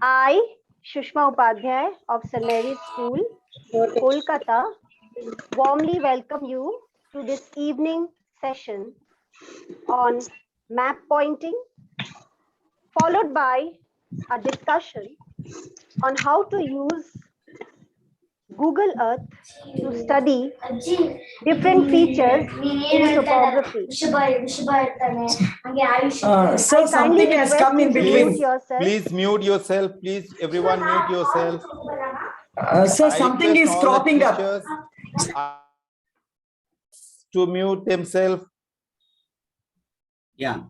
I, Shushma Upadhyay of St. Mary's School, Kolkata, warmly welcome you to this evening session on map pointing, followed by a discussion on how to use Google Earth to study different features in topography. Sir, something has come in between. Please mute yourself. Please, everyone mute yourself. Sir, something is cropping up. To mute themselves. Yeah.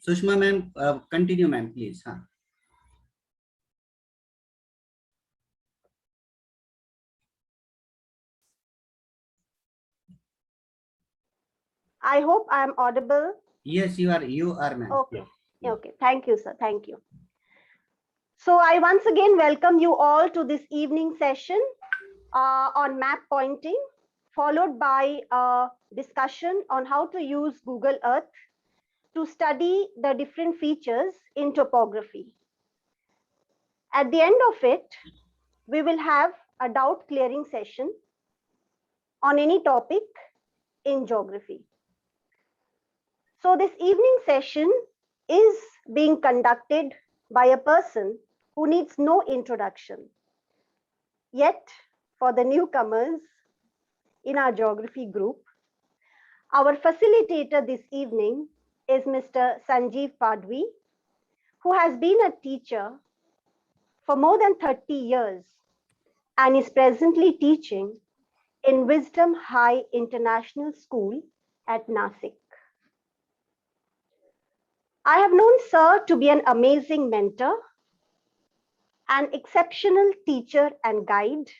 Sushma ma'am, continue ma'am, please. I hope I am audible. Yes, you are ma'am. Okay. Okay. Thank you, sir. Thank you. So I once again welcome you all to this evening session on map pointing, followed by a discussion on how to use Google Earth to study the different features in topography. At the end of it, we will have a doubt clearing session on any topic in geography. So this evening session is being conducted by a person who needs no introduction. Yet, for the newcomers in our geography group, our facilitator this evening is Mr. Sanjeev Padwi, who has been a teacher for more than 30 years and is presently teaching in Wisdom High International School at Nasik. I have known Sir to be an amazing mentor, an exceptional teacher and guide,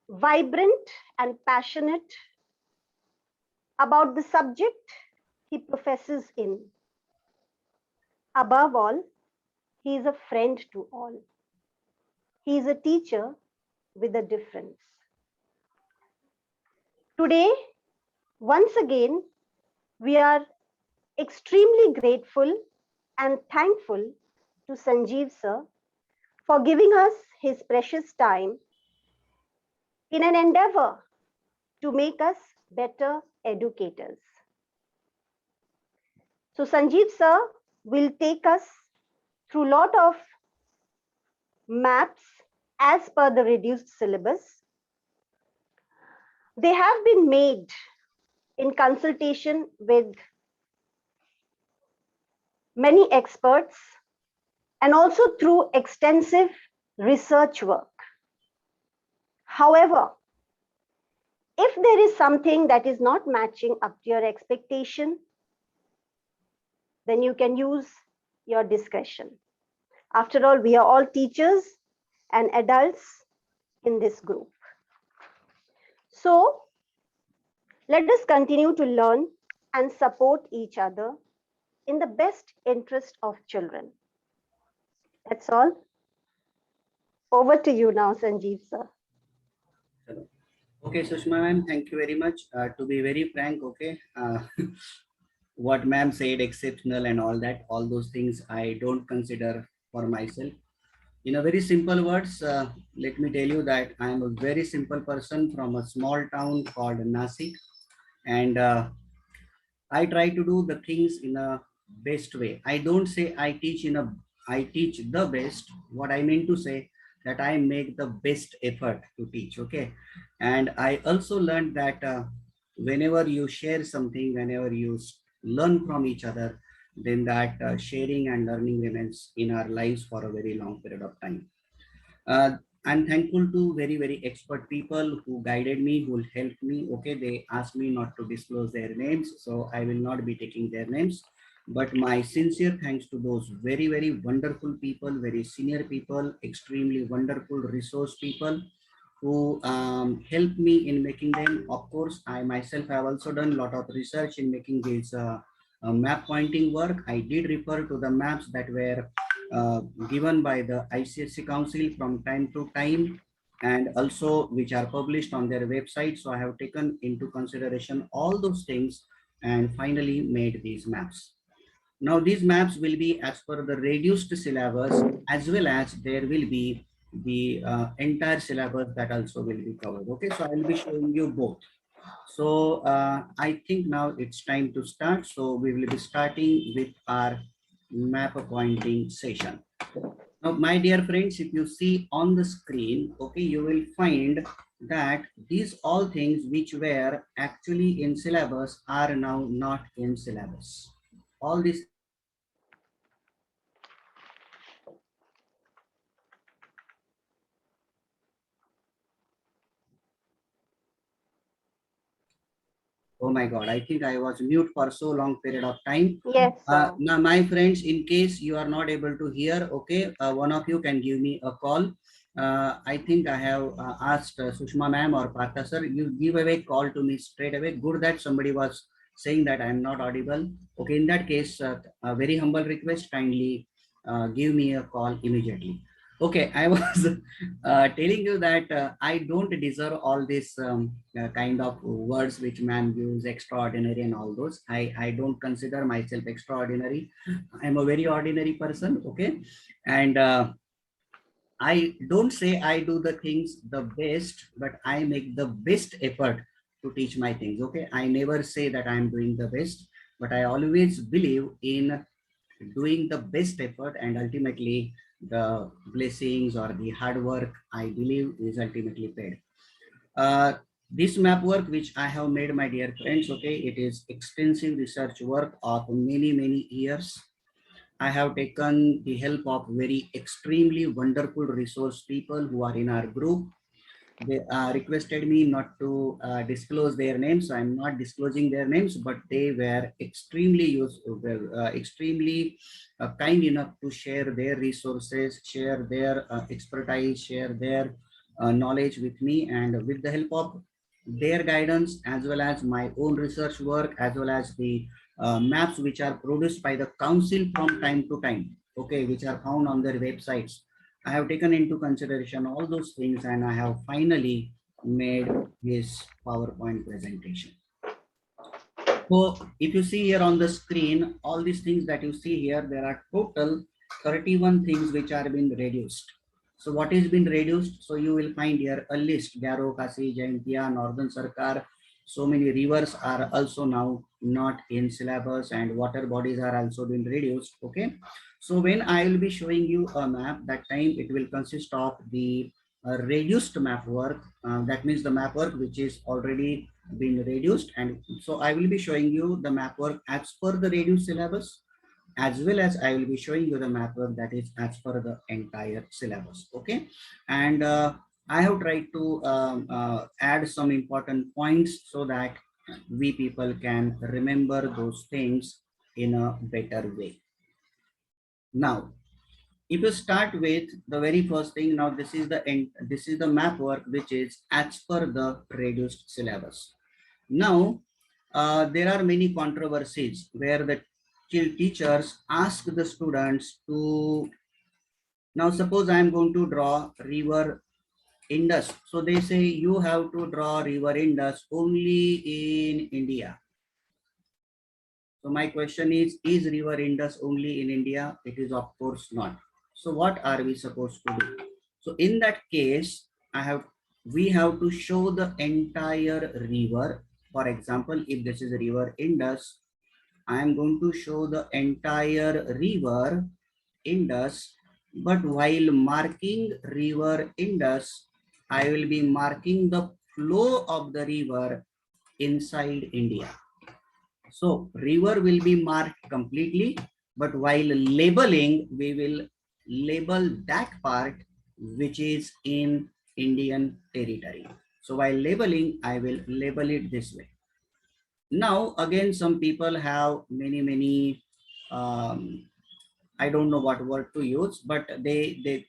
vibrant and passionate about the subject he professes in. Above all, he is a friend to all. He is a teacher with a difference. Today, once again, we are extremely grateful and thankful to Sanjeev sir for giving us his precious time in an endeavor to make us better educators. So Sanjeev sir will take us through a lot of maps as per the reduced syllabus. They have been made in consultation with many experts and also through extensive research work. However, if there is something that is not matching up to your expectation, then you can use your discretion. After all, we are all teachers and adults in this group. So let us continue to learn and support each other in the best interest of children. That's all. Over to you now, Sanjeev sir. Okay, Sushma ma'am, thank you very much. To be very frank, okay, what ma'am said, exceptional and all that, all those things I don't consider for myself. In a very simple words, let me tell you that I am a very simple person from a small town called Nasik, and I try to do the things in a best way. I don't say I teach the best. What I mean to say that I make the best effort to teach. Okay, and I also learned that whenever you share something, whenever you learn from each other, then that sharing and learning remains in our lives for a very long period of time. I'm thankful to very expert people who guided me, who helped me. Okay, they asked me not to disclose their names, so I will not be taking their names. But my sincere thanks to those very wonderful people, very senior people, extremely wonderful resource people who helped me in making them. Of course, I myself have also done a lot of research in making this map pointing work. I did refer to the maps that were given by the ICSE Council from time to time, and also which are published on their website. So I have taken into consideration all those things and finally made these maps. Now these maps will be as per the reduced syllabus, as well as there will be the entire syllabus that also will be covered. Okay, so I will be showing you both. So I think now it's time to start. So we will be starting with our map pointing session. Now, my dear friends, if you see on the screen, okay, you will find that these all things which were actually in syllabus are now not in syllabus. All these. Oh my God, I think I was mute for so long period of time. Yes, sir. Now, my friends, in case you are not able to hear, okay, one of you can give me a call. I think I have asked Sushma ma'am or Partha sir, you give away call to me straight away. Good that somebody was saying that I am not audible. Okay, in that case, a very humble request, kindly give me a call immediately. Okay, I was telling you that I don't deserve all this kind of words which man use, extraordinary and all those. I don't consider myself extraordinary. I'm a very ordinary person, okay? And I don't say I do the things the best, but I make the best effort to teach my things, okay? I never say that I'm doing the best, but I always believe in doing the best effort, and ultimately the blessings or the hard work I believe is ultimately paid. This map work which I have made, my dear friends, okay, it is extensive research work of many years. I have taken the help of very extremely wonderful resource people who are in our group. They requested me not to disclose their names. So I'm not disclosing their names, but they were extremely extremely kind enough to share their resources, share their expertise, share their knowledge with me, and with the help of their guidance, as well as my own research work, as well as the maps which are produced by the council from time to time, okay, which are found on their websites. I have taken into consideration all those things, and I have finally made this PowerPoint presentation. So if you see here on the screen, all these things that you see here, there are total 31 things which are being reduced. So what is been reduced? So you will find here a list: Garo, Kasi, Jaintia, Northern Sarkar. So many rivers are also now not in syllabus, and water bodies are also being reduced. Okay. So when I will be showing you a map, that time it will consist of the reduced map work. That means the map work which is already been reduced, and so I will be showing you the map work as per the reduced syllabus, as well as I will be showing you the map work that is as per the entire syllabus. Okay, and I have tried to add some important points so that we people can remember those things in a better way. Now, if you start with the very first thing, now this is the map work which is as per the reduced syllabus. Now, there are many controversies where the teachers ask the students to, now suppose I am going to draw river Indus. So they say you have to draw river Indus only in India. So my question is river Indus only in India? It is of course not. So what are we supposed to do? So in that case, we have to show the entire river. For example, if this is river Indus, I am going to show the entire river Indus, but while marking river Indus, I will be marking the flow of the river inside India. So river will be marked completely, but while labeling, we will label that part which is in Indian territory. So while labeling, I will label it this way. Now, again, some people have many, I don't know what word to use, but they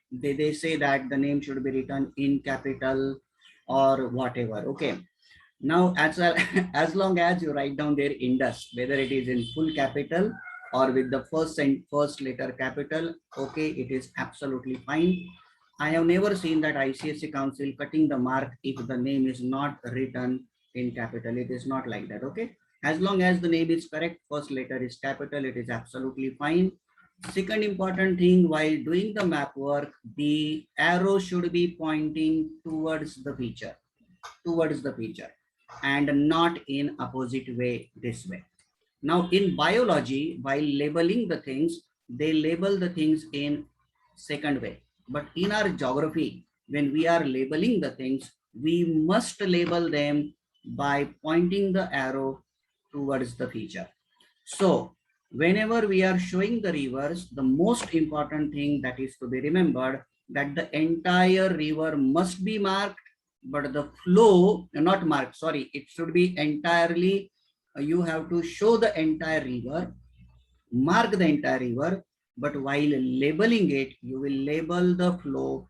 say that the name should be written in capital or whatever. Okay. Now, as long as you write down their Indus, whether it is in full capital or with the first letter capital, okay, it is absolutely fine. I have never seen that ICSE Council cutting the mark if the name is not written in capital. It is not like that. Okay. As long as the name is correct, first letter is capital, it is absolutely fine. Second important thing, while doing the map work, the arrow should be pointing towards the feature, and not in opposite way, this way. Now in biology, while labeling the things, they label the things in second way. But in our geography, when we are labeling the things, we must label them by pointing the arrow towards the feature. So whenever we are showing the rivers, the most important thing that is to be remembered, that the entire river must be marked, but the flow, not marked, sorry, it should be entirely, you have to show the entire river, mark the entire river, but while labeling it, you will label the flow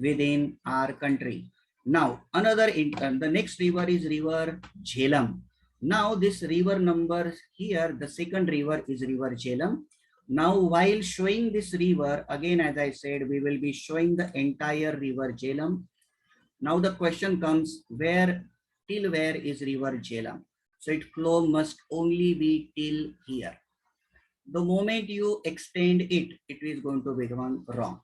within our country. Now, the next river is river Jhelum. Now, this river number here, the second river is river Jhelum. Now, while showing this river, again, as I said, we will be showing the entire river Jhelum. Now, the question comes, till where is river Jhelum? So, its flow must only be till here. The moment you extend it, it is going to become wrong,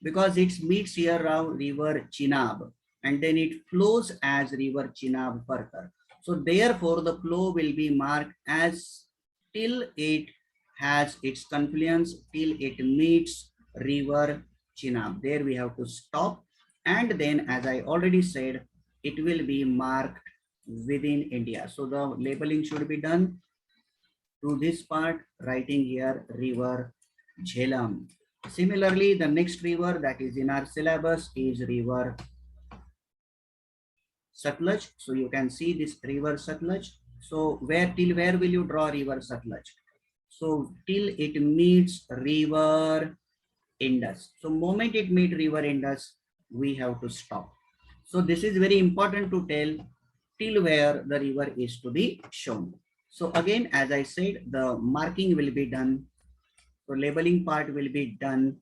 because it meets here around river Chenab, and then it flows as river Chenab further. So therefore the flow will be marked as till it has its confluence, till it meets river Chenab. There we have to stop, and then, as I already said, it will be marked within India. So the labeling should be done to this part, writing here river Jhelum. Similarly, the next river that is in our syllabus is river Satluj. So you can see this river Satluj. So till where will you draw river Satluj? So till it meets river Indus. So moment it meets river Indus, we have to stop. So this is very important to tell till where the river is to be shown. So again, as I said, the marking will be done. So labeling part will be done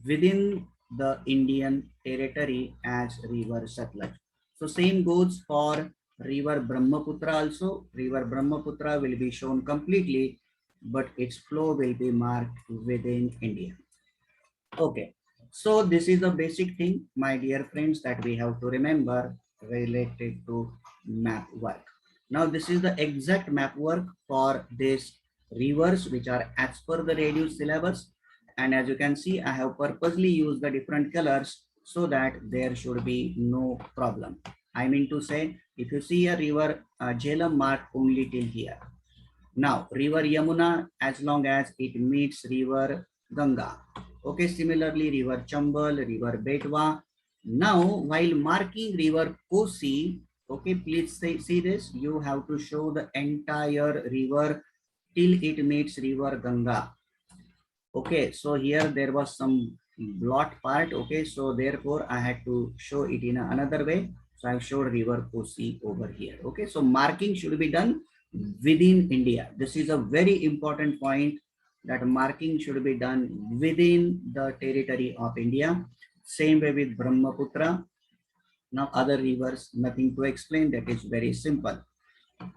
within the Indian territory as river Satluj. So same goes for river Brahmaputra also. River Brahmaputra will be shown completely, but its flow will be marked within India. Okay, so this is the basic thing, my dear friends, that we have to remember related to map work. Now this is the exact map work for these rivers which are as per the reduced syllabus. And as you can see, I have purposely used the different colors so that there should be no problem. I mean to say, if you see a river Jhelum marked only till here. Now river Yamuna, as long as it meets river Ganga. Okay, similarly river Chambal, river Betwa. Now while marking river Kosi, okay, please see this, you have to show the entire river till it meets river Ganga. Okay, so here there was some blot part. Okay, so therefore I had to show it in another way. So I've showed river Kosi over here. Okay, so marking should be done within India. This is a very important point, that marking should be done within the territory of India. Same way with Brahmaputra. Now other rivers, nothing to explain, that is very simple.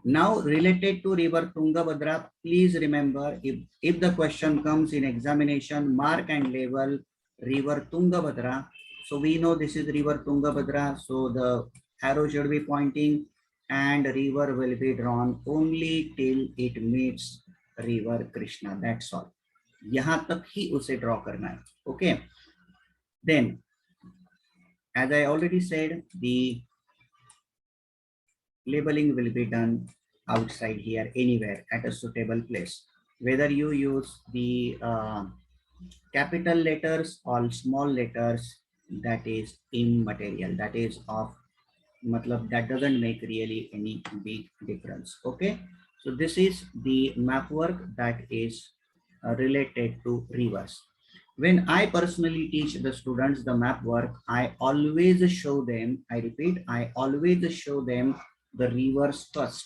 Now related to river Tungabhadra, please remember, if the question comes in examination, mark and label river Tungabhadra. So we know this is river Tungabhadra, so the arrow should be pointing and river will be drawn only till it meets river Krishna. That's all. यहाँ तक ही उसे draw करना है. Okay. Then, as I already said, the labeling will be done outside here, anywhere at a suitable place. Whether you use the capital letters or small letters, that is immaterial. That is of matlab, that doesn't make really any big difference. Okay, so this is the map work that is related to rivers. When I personally teach the students the map work, I always show them, I repeat, I always show them the rivers first,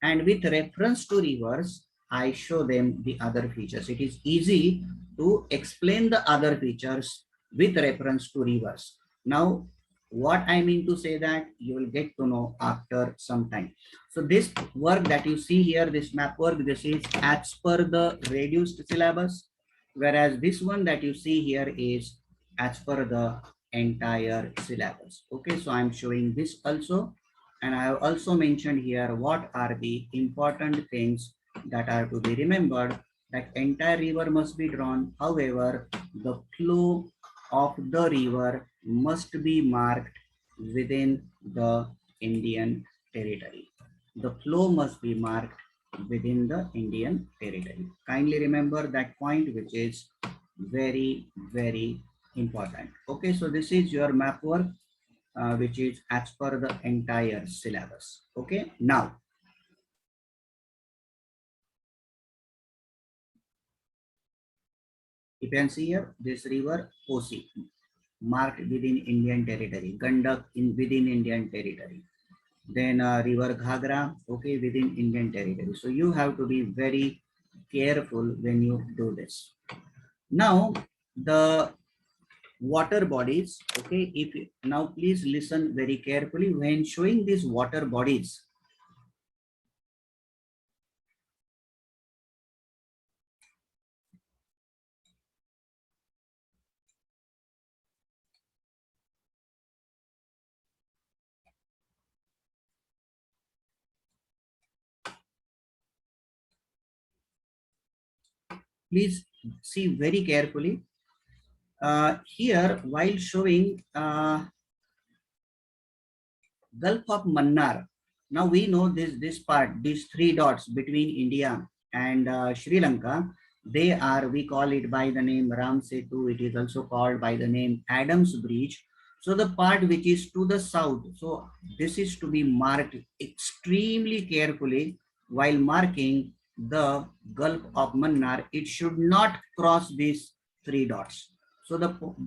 and with reference to rivers I show them the other features. It is easy to explain the other features with reference to rivers. Now What I mean to say that you will get to know after some time. So this work that you see here, this map work, this is as per the reduced syllabus, whereas this one that you see here is as per the entire syllabus. Okay, so I'm showing this also, and I have also mentioned here what are the important things that are to be remembered. That entire river must be drawn. However, the flow of the river must be marked within the Indian territory. The flow must be marked within the Indian territory. Kindly remember that point, which is very, very important. Okay, so this is your map work, which is as per the entire syllabus. Okay, now you can see here this river Kosi marked within Indian territory, Gandak in within Indian territory, then river Ghagra, okay, within Indian territory. So you have to be very careful when you do this. Now the water bodies, okay, if now please listen very carefully when showing these water bodies. Please see very carefully. Here, while showing Gulf of Mannar, now we know this part, these three dots between India and Sri Lanka, they are, we call it by the name Ram Setu, it is also called by the name Adams Bridge. So the part which is to the south, so this is to be marked extremely carefully while marking the Gulf of Mannar. It should not cross these three dots. So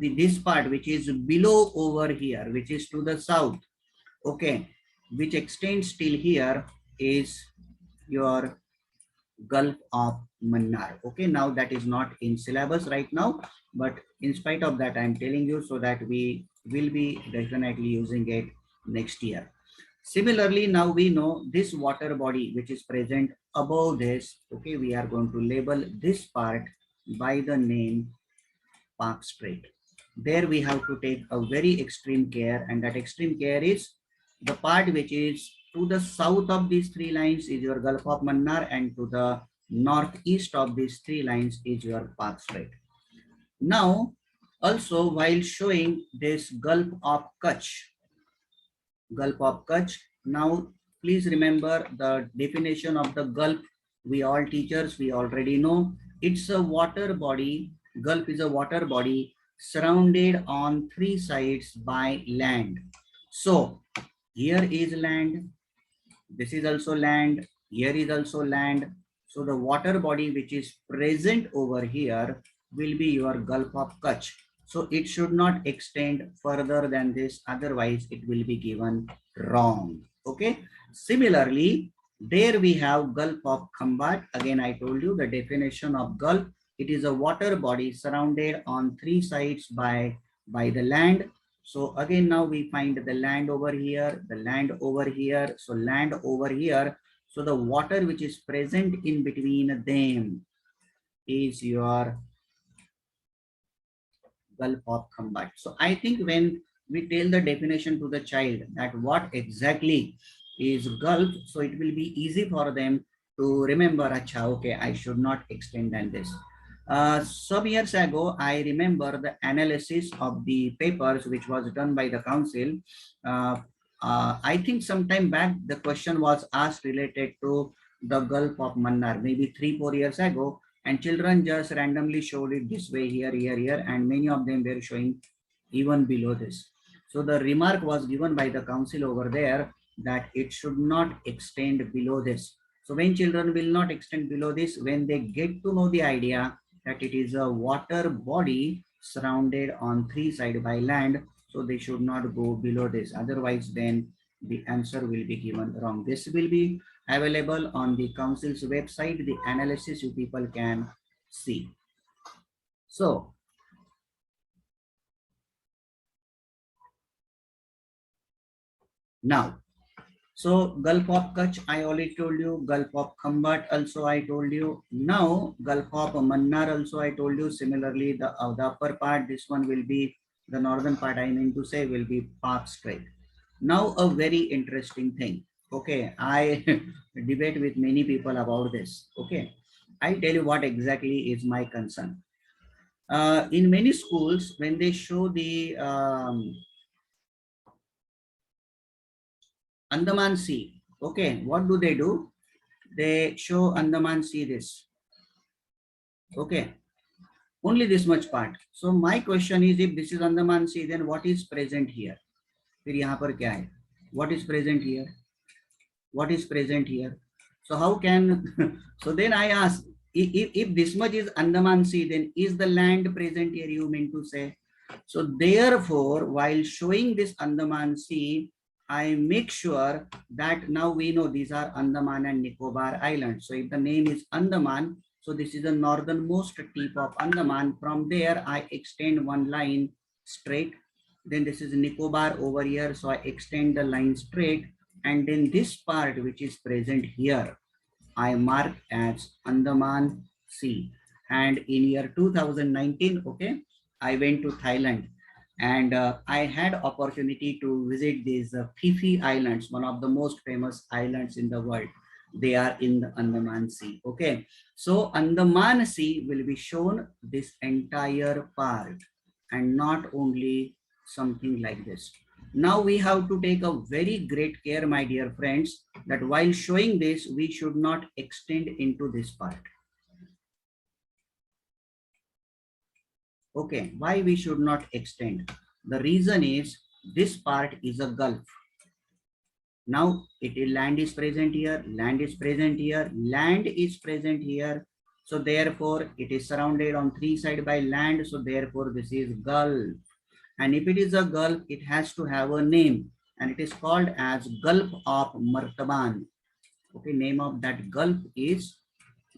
this part which is below over here, which is to the south, okay, which extends till here is your Gulf of Mannar. Okay, now that is not in syllabus right now, but in spite of that, I'm telling you so that we will be definitely using it next year. Similarly, now we know this water body which is present above this, okay, we are going to label this part by the name Park Strait. There we have to take a very extreme care, and that extreme care is the part which is to the south of these three lines is your Gulf of Mannar, and to the northeast of these three lines is your Park Strait. Now, also while showing this Gulf of Kutch, now please remember the definition of the Gulf. We all teachers, we already know it's a water body. Gulf is a water body surrounded on three sides by land. So here is land, this is also land, here is also land. So the water body which is present over here will be your Gulf of Kutch. So it should not extend further than this, otherwise it will be given wrong. Okay. Similarly, there we have Gulf of Khambat. Again, I told you the definition of Gulf. It is a water body surrounded on three sides by the land. So again, now we find the land over here, the land over here. So land over here. So the water which is present in between them is your Gulf of Khambat. So I think when we tell the definition to the child that what exactly is Gulf, so it will be easy for them to remember, acha, okay, I should not extend than this. Some years ago, I remember the analysis of the papers which was done by the council. I think some time back, the question was asked related to the Gulf of Mannar, maybe 3-4 years ago, and children just randomly showed it this way, here, and many of them were showing even below this. So the remark was given by the council over there that it should not extend below this. So when children will not extend below this, when they get to know the idea that it is a water body surrounded on three sides by land, so they should not go below this. Otherwise, then the answer will be given wrong. This will be available on the council's website. The analysis you people can see. So Now, so Gulf of Kutch, I already told you. Gulf of Khambat also I told you. Now Gulf of Mannar also I told you. Similarly, the upper part, this one will be the northern part, I mean to say, will be Park Strait. Now a very interesting thing. Okay, I debate with many people about this. Okay, I tell you what exactly is my concern. In many schools, when they show the Andaman Sea, okay, what do? They show Andaman Sea this. Okay, only this much part. So my question is, if this is Andaman Sea, then what is present here? फिर यहाँ पर क्या है? What is present here? What is present here? So how can? So then I ask, if this much is Andaman Sea, then is the land present here? You mean to say? So therefore, while showing this Andaman Sea, I make sure that now we know these are Andaman and Nicobar Islands. So if the name is Andaman, so this is the northernmost tip of Andaman. From there, I extend one line straight. Then this is Nicobar over here. So I extend the line straight. And then this part which is present here, I mark as Andaman Sea. And in year 2019, okay, I went to Thailand, and I had opportunity to visit these Phi Phi Islands, one of the most famous islands in the world. They are in the Andaman Sea. Okay, so Andaman Sea will be shown this entire part and not only something like this. Now we have to take a very great care, my dear friends, that while showing this, we should not extend into this part. Okay, why we should not extend? The reason is this part is a gulf. Now land is present here, land is present here, land is present here. So therefore it is surrounded on three sides by land. So therefore this is Gulf. And if it is a Gulf, it has to have a name, and it is called as Gulf of Martaban. Okay, name of that Gulf is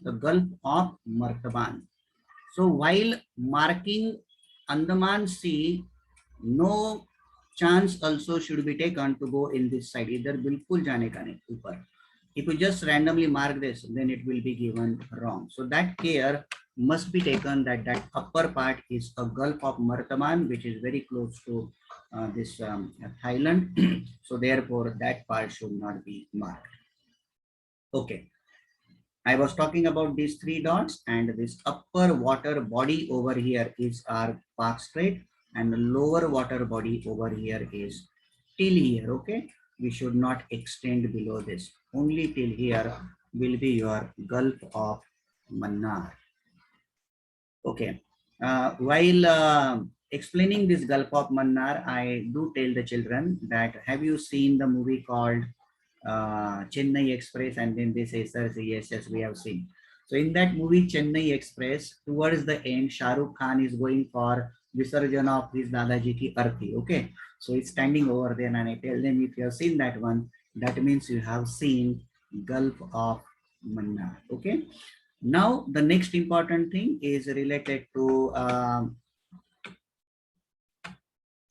the Gulf of Martaban. So while marking Andaman Sea, no chance also should be taken to go in this side. Either bilkul jane ka nahi upar. If you just randomly mark this, then it will be given wrong. So that care must be taken that that upper part is a Gulf of Martaban, which is very close to this Thailand. So therefore that part should not be marked. Okay. I was talking about these three dots, and this upper water body over here is our Park Strait, and the lower water body over here is till here. Okay, we should not extend below this. Only till here will be your Gulf of Mannar. Okay, while explaining this Gulf of Mannar, I do tell the children that have you seen the movie called Chennai Express? And then they say, sir, yes, we have seen. So in that movie Chennai Express, towards the end, Shah Rukh Khan is going for Visarjan of his Dadaji ki Arthi. Okay, so he's standing over there, and I tell them, if you have seen that one, that means you have seen Gulf of Mannar. Okay, now the next important thing is related to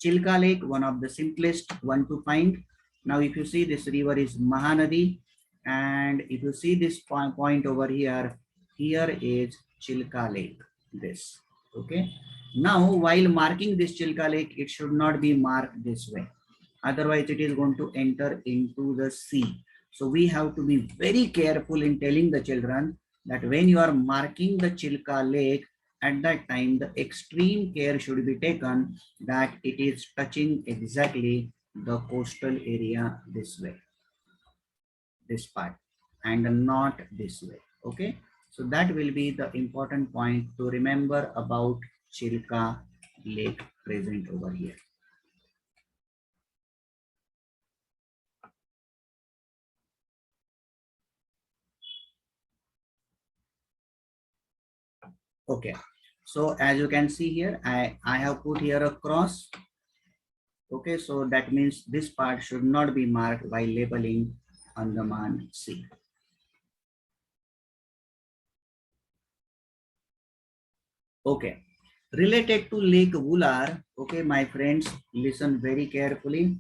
Chilka Lake, one of the simplest one to find. Now, if you see, this river is Mahanadi, and if you see this point over here, here is Chilka Lake, this. Okay. Now, while marking this Chilka Lake, it should not be marked this way. Otherwise, it is going to enter into the sea. So we have to be very careful in telling the children that when you are marking the Chilka Lake, at that time, the extreme care should be taken that it is touching exactly the coastal area this way, this part, and not this way. Okay, so that will be the important point to remember about Chilka Lake present over here. Okay, so as you can see here, I have put here a cross. Okay, so that means this part should not be marked by labeling Andaman Sea. Okay, related to Lake Wular, okay, my friends, listen very carefully.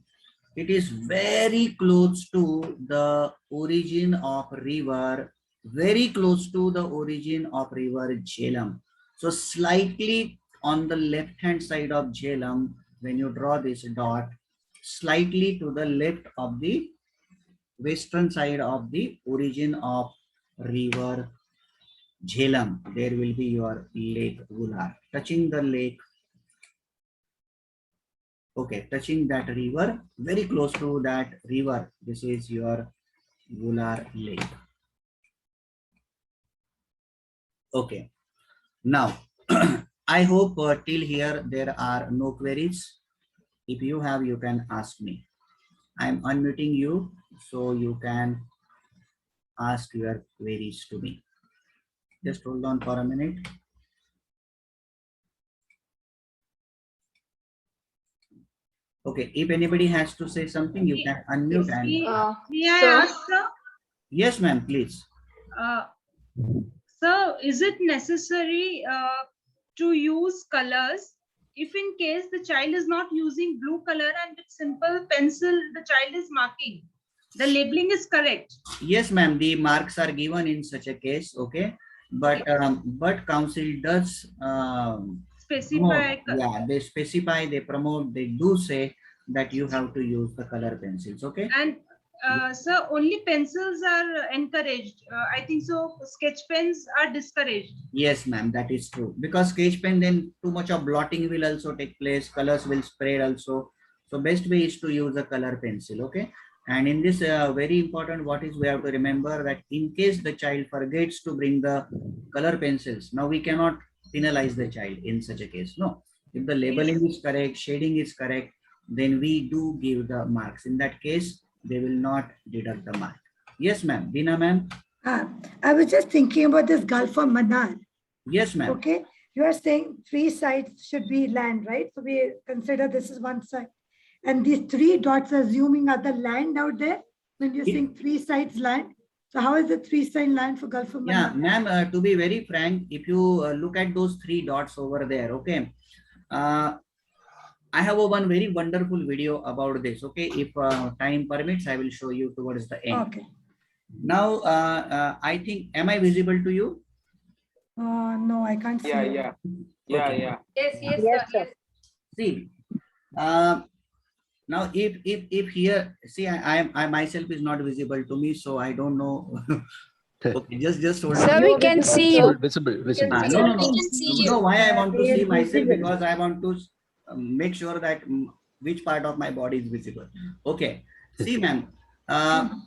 It is very close to the origin of river, very close to the origin of river Jhelum. So slightly on the left hand side of Jhelum, when you draw this dot, slightly to the left of the western side of the origin of river Jhelum, there will be your Lake Vular. Touching the lake, okay, touching that river, very close to that river, this is your Vular Lake. Okay, now I hope till here there are no queries. If you have, you can ask me. I'm unmuting you so you can ask your queries to me. Just hold on for a minute. Okay, if anybody has to say something, you can unmute and May I ask, sir? yes, ma'am, please. Sir, is it necessary to use colors if in case the child is not using blue color and with simple pencil the child is marking? The labeling is correct. Yes, ma'am, the marks are given in such a case, okay, but council does Specify. promote, yeah, they specify, they promote, they do say that you have to use the color pencils, okay. And sir, only pencils are encouraged. I think so. Sketch pens are discouraged. Yes, ma'am, that is true, because sketch pen, then too much of blotting will also take place, colors will spread also. So best way is to use a color pencil, okay. And in this very important, what is we have to remember that in case the child forgets to bring the color pencils, now we cannot penalize the child in such a case. No, if the labeling is correct, shading is correct, then we do give the marks. In that case, they will not deduct the mark. Yes, ma'am. Dina, ma'am. I was just thinking about this Gulf of Mannar. Yes, ma'am. Okay, you are saying 3 sides should be land, right? So we consider this is 1 side. And these 3 dots assuming are the land out there when you're saying 3 sides land. So how is the 3 side land for Gulf of Mannar? Yeah, ma'am, to be very frank, if you look at those 3 dots over there, okay, I have one very wonderful video about this, okay. If time permits, I will show you towards the end. Okay. Now, I think, am I visible to you? No, I can't see. Okay. Yes, Yes, sir. See, now if here, see, I myself is not visible to me, so I don't know. Okay, just hold on. Sir, we can see you. Visible. No. We can see You you. know why I want to Yes, see myself? visible. Because I want to make sure that which part of my body is visible. Okay. See, ma'am,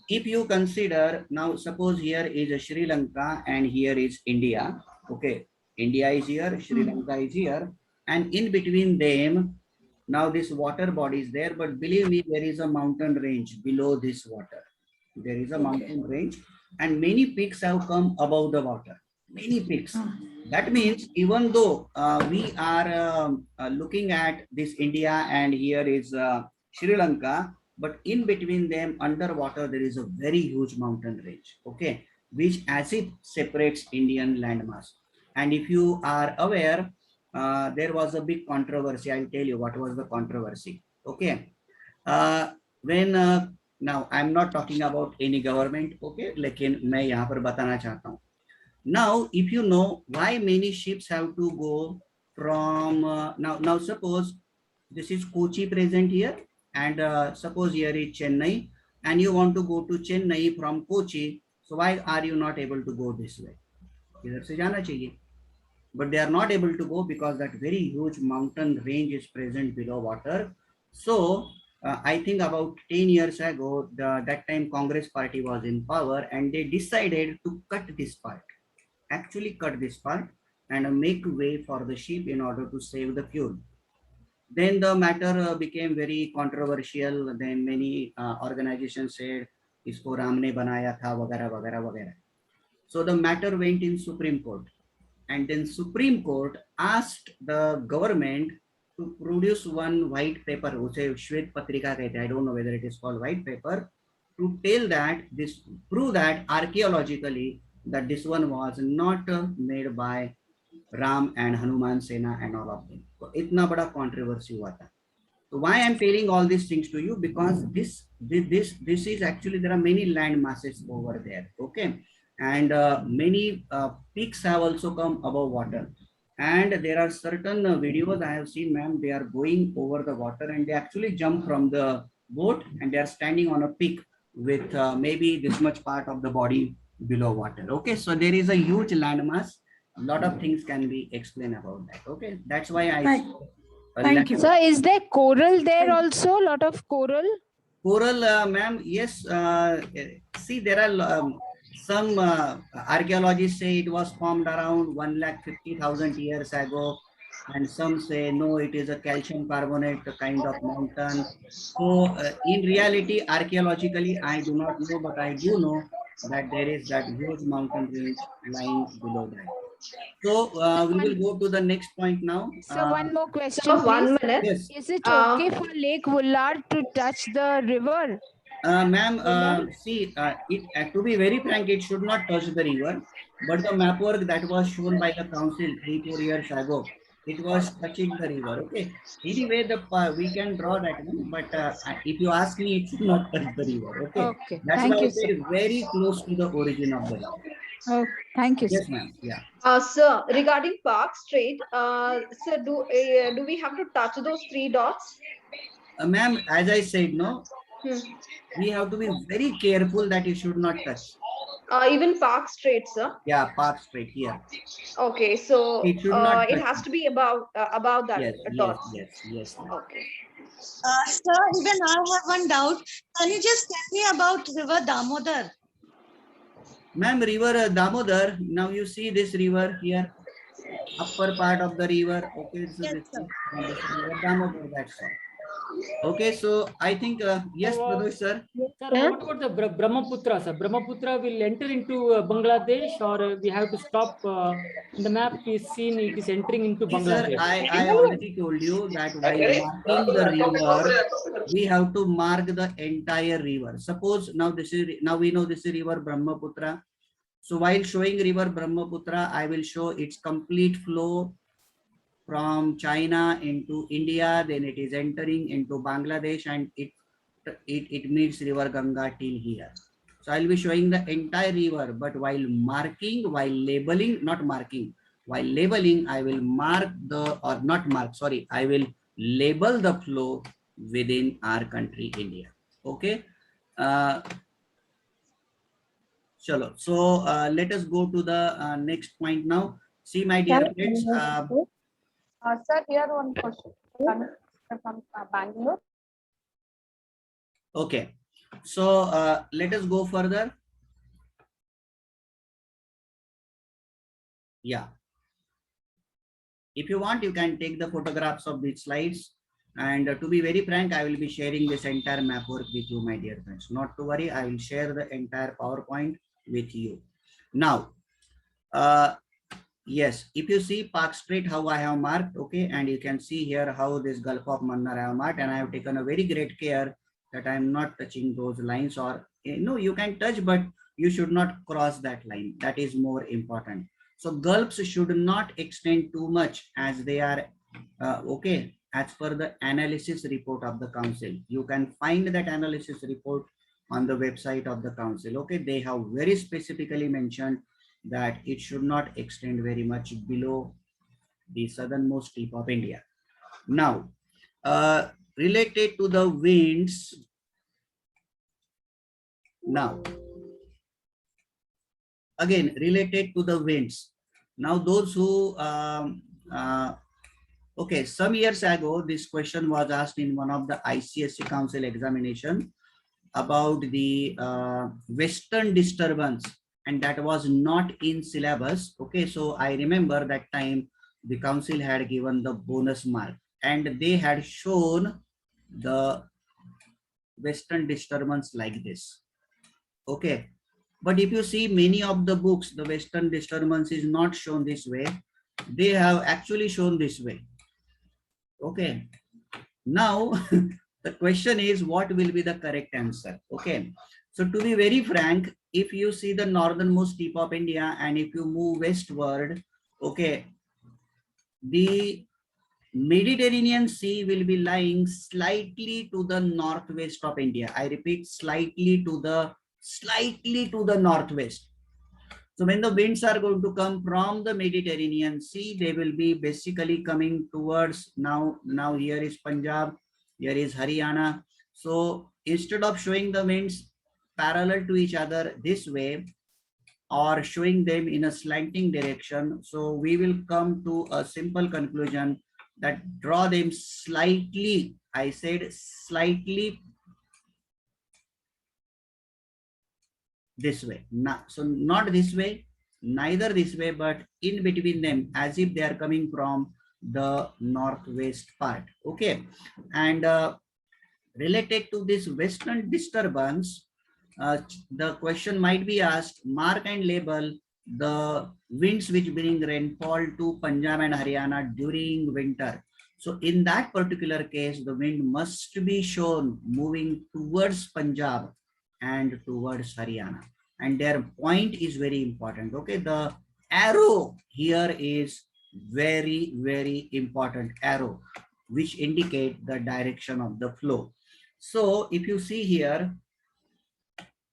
if you consider now, suppose here is Sri Lanka and here is India. Okay. India is here, Sri Lanka is here, and in between them, now this water body is there, but believe me, there is a mountain range below this water. There is a mountain range, and many peaks have come above the water. Many peaks. That means even though we are looking at this India and here is Sri Lanka, but in between them underwater there is a very huge mountain range, okay, which as it separates Indian landmass. And if you are aware, there was a big controversy. I'll tell you what was the controversy. Okay, when now I'm not talking about any government, okay, लेकिन मैं यहाँ पर बताना चाहता हूँ. Now, if you know why many ships have to go from now suppose this is Kochi present here, and suppose here is Chennai, and you want to go to Chennai from Kochi. So why are you not able to go this way? इधर से जाना चाहिए. But they are not able to go because that very huge mountain range is present below water. So I think about 10 years ago, that time Congress party was in power, and they decided to cut this part, actually cut this part and make way for the ship in order to save the fuel. Then the matter became very controversial. Then many organizations said, "Isko Ram ne banaya tha," वगैरह वगैरह वगैरह. So the matter went in Supreme Court, and then Supreme Court asked the government to produce one white paper, उसे श्वेत पत्रिका कहते हैं, I don't know whether it is called white paper, to tell that this, prove that archaeologically that this one was not made by Ram and Hanuman Sena and all of them. तो इतना बड़ा controversy हुआ था. So why I'm telling all these things to you? Because this is actually, there are many land masses over there. Okay, and many peaks have also come above water. And there are certain videos I have seen, ma'am, they are going over the water and they actually jump from the boat and they are standing on a peak with maybe this much part of the body below water. Okay, so there is a huge landmass. A lot of things can be explained about that. Okay, that's why I. Thank you. So is there coral there also? Lot of coral? Coral, ma'am, yes. See, there are some archaeologists say it was formed around 150,000 years ago, and some say no, it is a calcium carbonate kind of mountain. So, in reality, archaeologically, I do not know, but I do know that there is that huge mountain range lying below that. So, we will go to the next point now. So one more question, So one please. minute. Yes. Is it Uh, okay for Lake Wullard to touch the river? Ma'am, see, to be very frank, it should not touch the river, but the map work that was shown by the council 3-4 years ago, it was touching the river. Okay. Anyway, we can draw that one, but if you ask me, it should not touch the river. Okay. Okay, That's thank why I you, said sir. very close to the origin of the river. Oh, thank you, sir. Yes, ma'am. Yeah. Sir, regarding Park Street, sir, do we have to touch those 3 dots? Ma'am, as I said, no, Hmm. we have to be very careful that you should not touch. Even Park Street, sir. Yeah, Park Street here. Okay, so It should not it touch has it. to be above that Yes, dots. yes. Ma'am. Okay. Sir, even I have one doubt. Can you just tell me about River Damodar? Ma'am, river Damodar, now you see this river here, upper part of the river. Okay, so Yes, this sir. is river Damodar, that's all. Okay, so I think, yes, Pradosh sir. Sir, what about the Brahmaputra, sir? Brahmaputra will enter into Bangladesh, or we have to stop in the map is seen it is entering into See, sir, Bangladesh. I already told you that while marking the river, we have to mark the entire river. Suppose now we know this is river Brahmaputra. So while showing river Brahmaputra, I will show its complete flow from China into India, then it is entering into Bangladesh, and it meets river Ganga till here. So I'll be showing the entire river, but while labeling, while labeling, I will I will label the flow within our country, India. Okay. Chalo. So let us go to the next point now. See, my dear friends. Sir, here one question from Bangalore. Okay, so let us go further. Yeah. If you want, you can take the photographs of these slides. And to be very frank, I will be sharing this entire map work with you, my dear friends. Not to worry, I will share the entire PowerPoint with you. Now, yes, if you see Park Street, how I have marked, okay, and you can see here how this Gulf of Mannar I have marked, and I have taken a very great care that I am not touching those lines, or no, you can touch, but you should not cross that line. That is more important. So gulfs should not extend too much as they are, okay, as per the analysis report of the council. You can find that analysis report on the website of the council. Okay, they have very specifically mentioned that it should not extend very much below the southernmost tip of India. Now, related to the winds, now, again, related to the winds. Now, those who, okay, some years ago, this question was asked in one of the ICSE council examination about the western disturbance, and that was not in syllabus. Okay, so I remember that time the council had given the bonus mark and they had shown the western disturbance like this. Okay, but if you see many of the books, the western disturbance is not shown this way. They have actually shown this way. Okay, now the question is, what will be the correct answer? Okay, so to be very frank, if you see the northernmost tip of India and if you move westward, okay, the Mediterranean Sea will be lying slightly to the northwest of India. I repeat, slightly to the northwest. So when the winds are going to come from the Mediterranean Sea, they will be basically coming towards now here is Punjab, here is Haryana. So instead of showing the winds parallel to each other this way, or showing them in a slanting direction, so we will come to a simple conclusion that draw them slightly, I said slightly this way. So not this way, neither this way, but in between them, as if they are coming from the northwest part. Okay. And related to this western disturbance, the question might be asked, mark and label the winds which bring rainfall to Punjab and Haryana during winter. So in that particular case, the wind must be shown moving towards Punjab and towards Haryana. And their point is very important. Okay, the arrow here is very, very important arrow, which indicate the direction of the flow. So if you see here,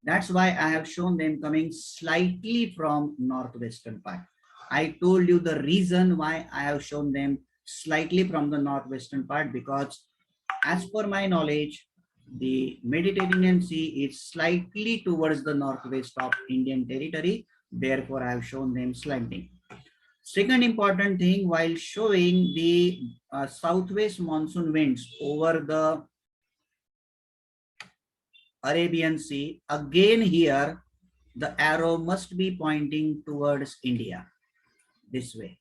that's why I have shown them coming slightly from northwestern part. I told you the reason why I have shown them slightly from the northwestern part, because as per my knowledge, the Mediterranean Sea is slightly towards the northwest of Indian territory. Therefore, I have shown them slanting. Second important thing, while showing the southwest monsoon winds over the Arabian Sea, again here, the arrow must be pointing towards India, this way.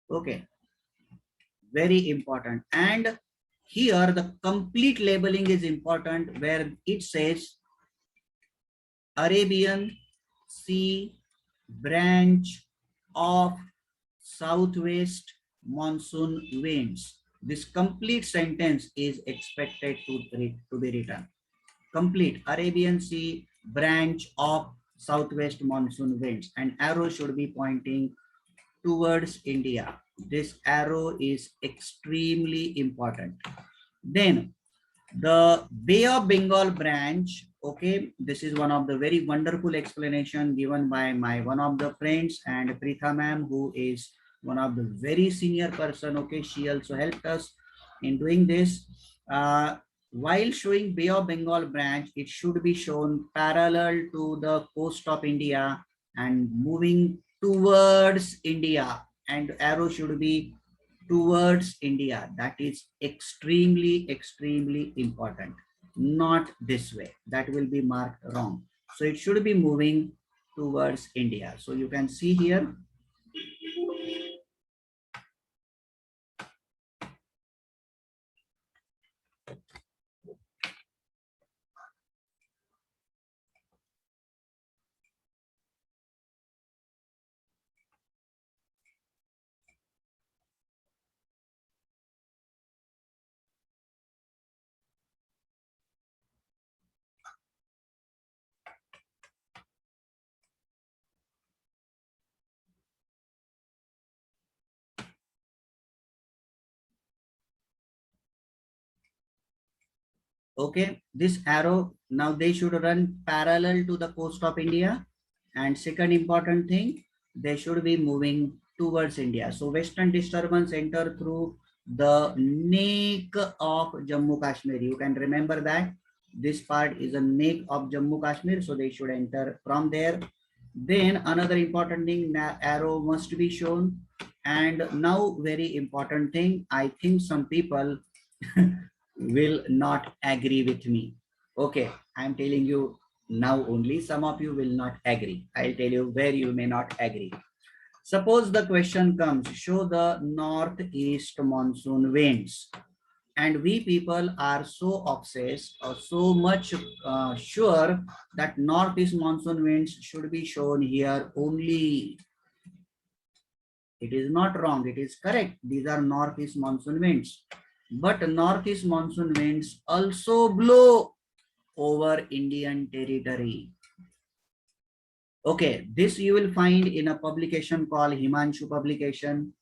Okay, very important. And here the complete labeling is important, where it says Arabian Sea branch of southwest monsoon winds. This complete sentence is expected to be written. Complete Arabian Sea branch of southwest monsoon winds, and arrow should be pointing towards India. This arrow is extremely important. Then the Bay of Bengal branch, okay, this is one of the very wonderful explanation given by my one of the friends, and Pritha ma'am, who is one of the very senior person. Okay, she also helped us in doing this. While showing Bay of Bengal branch, it should be shown parallel to the coast of India and moving towards India, and arrow should be towards India. That is extremely, extremely important. Not this way. That will be marked wrong. So it should be moving towards India. So you can see here. Okay, this arrow, now they should run parallel to the coast of India. And second important thing, they should be moving towards India. So western disturbance enter through the neck of Jammu Kashmir. You can remember that this part is a neck of Jammu Kashmir, so they should enter from there. Then another important thing, arrow must be shown. And now very important thing, I think some people will not agree with me. Okay, I'm telling you now only, some of you will not agree. I'll tell you where you may not agree. Suppose the question comes, show the northeast monsoon winds. And we people are so obsessed or so much sure that northeast monsoon winds should be shown here only. It is not wrong, it is correct. These are northeast monsoon winds. But northeast monsoon winds also blow over Indian territory. Okay, this you will find in a publication called Himanshu publication.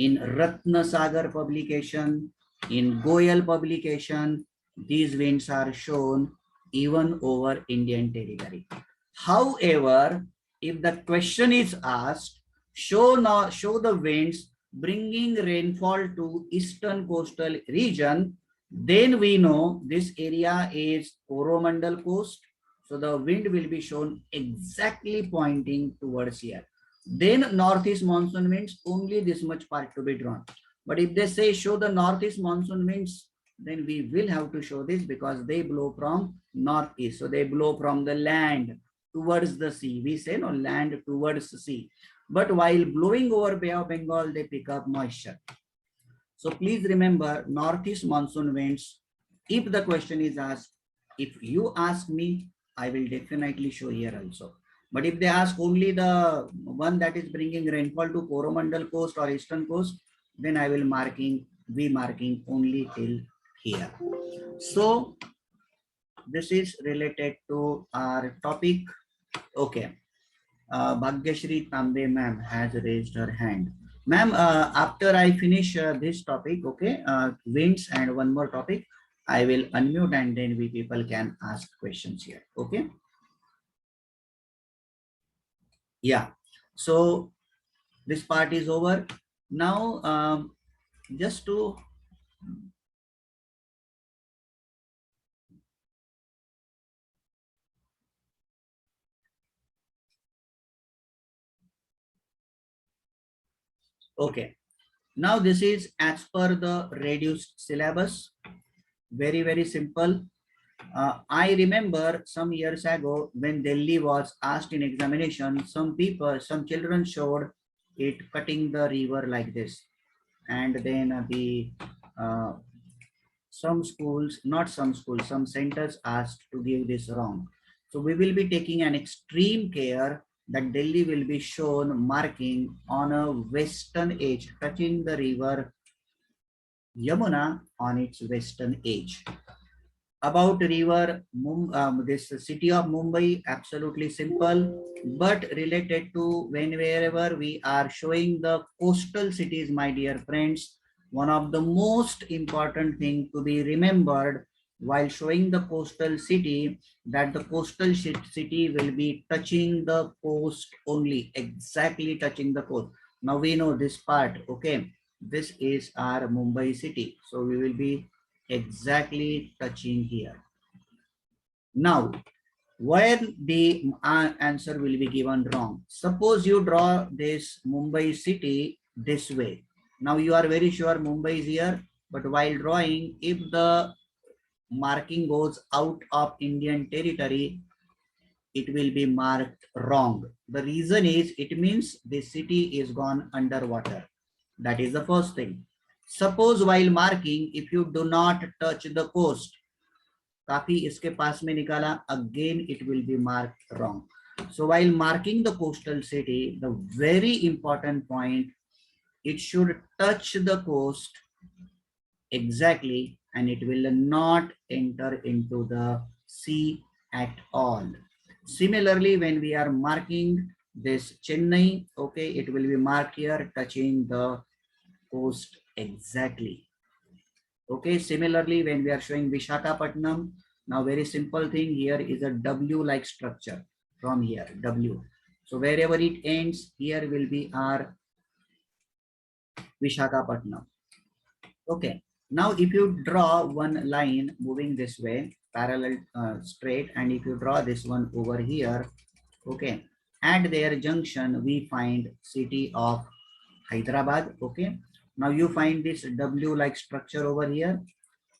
in Ratnasagar publication, in Goyal publication, these winds are shown even over Indian territory. However, if the question is asked, show the winds bringing rainfall to eastern coastal region, then we know this area is Coromandel coast. So the wind will be shown exactly pointing towards here. Then northeast monsoon winds, only this much part to be drawn. But if they say show the northeast monsoon winds, then we will have to show this because they blow from northeast. So they blow from the land towards the sea. We say no, land towards the sea. But while blowing over Bay of Bengal, they pick up moisture. So please remember northeast monsoon winds. If the question is asked, if you ask me, I will definitely show here also. But if they ask only the one that is bringing rainfall to Coromandel coast or eastern coast, then I will be marking only till here. So this is related to our topic. Okay. Bhagyashri Tambe ma'am has raised her hand. Ma'am, after I finish this topic, okay, winds and one more topic, I will unmute and then we people can ask questions here. Okay. Yeah. So this part is over. Now, just to okay. Now this is as per the reduced syllabus. Very, very simple. I remember some years ago when Delhi was asked in examination, some children showed it cutting the river like this. And then some centers asked to give this wrong. So we will be taking an extreme care that Delhi will be shown marking on a western edge, touching the river Yamuna on its western edge. About river, this city of Mumbai, absolutely simple, but related to wherever we are showing the coastal cities, my dear friends, one of the most important thing to be remembered while showing the coastal city, that the coastal city will be touching the coast only, exactly touching the coast. Now we know this part, okay, this is our Mumbai city, so we will be exactly touching here. Now, where the answer will be given wrong. Suppose you draw this Mumbai city this way. Now you are very sure Mumbai is here, but while drawing, if the marking goes out of Indian territory, it will be marked wrong. The reason is it means the city is gone underwater. That is the first thing. Suppose while marking, if you do not touch the coast, काफी इसके पास में निकाला, again it will be marked wrong. So while marking the coastal city, the very important point, it should touch the coast exactly and it will not enter into the sea at all. Similarly, when we are marking this Chennai, okay, it will be marked here touching the coast exactly. Okay, similarly, when we are showing Visakhapatnam, now very simple thing here is a W-like structure from here, W. So wherever it ends, here will be our Visakhapatnam. Okay, now if you draw one line moving this way, parallel straight, and if you draw this one over here, okay, at their junction, we find city of Hyderabad, okay. Now you find this W-like structure over here.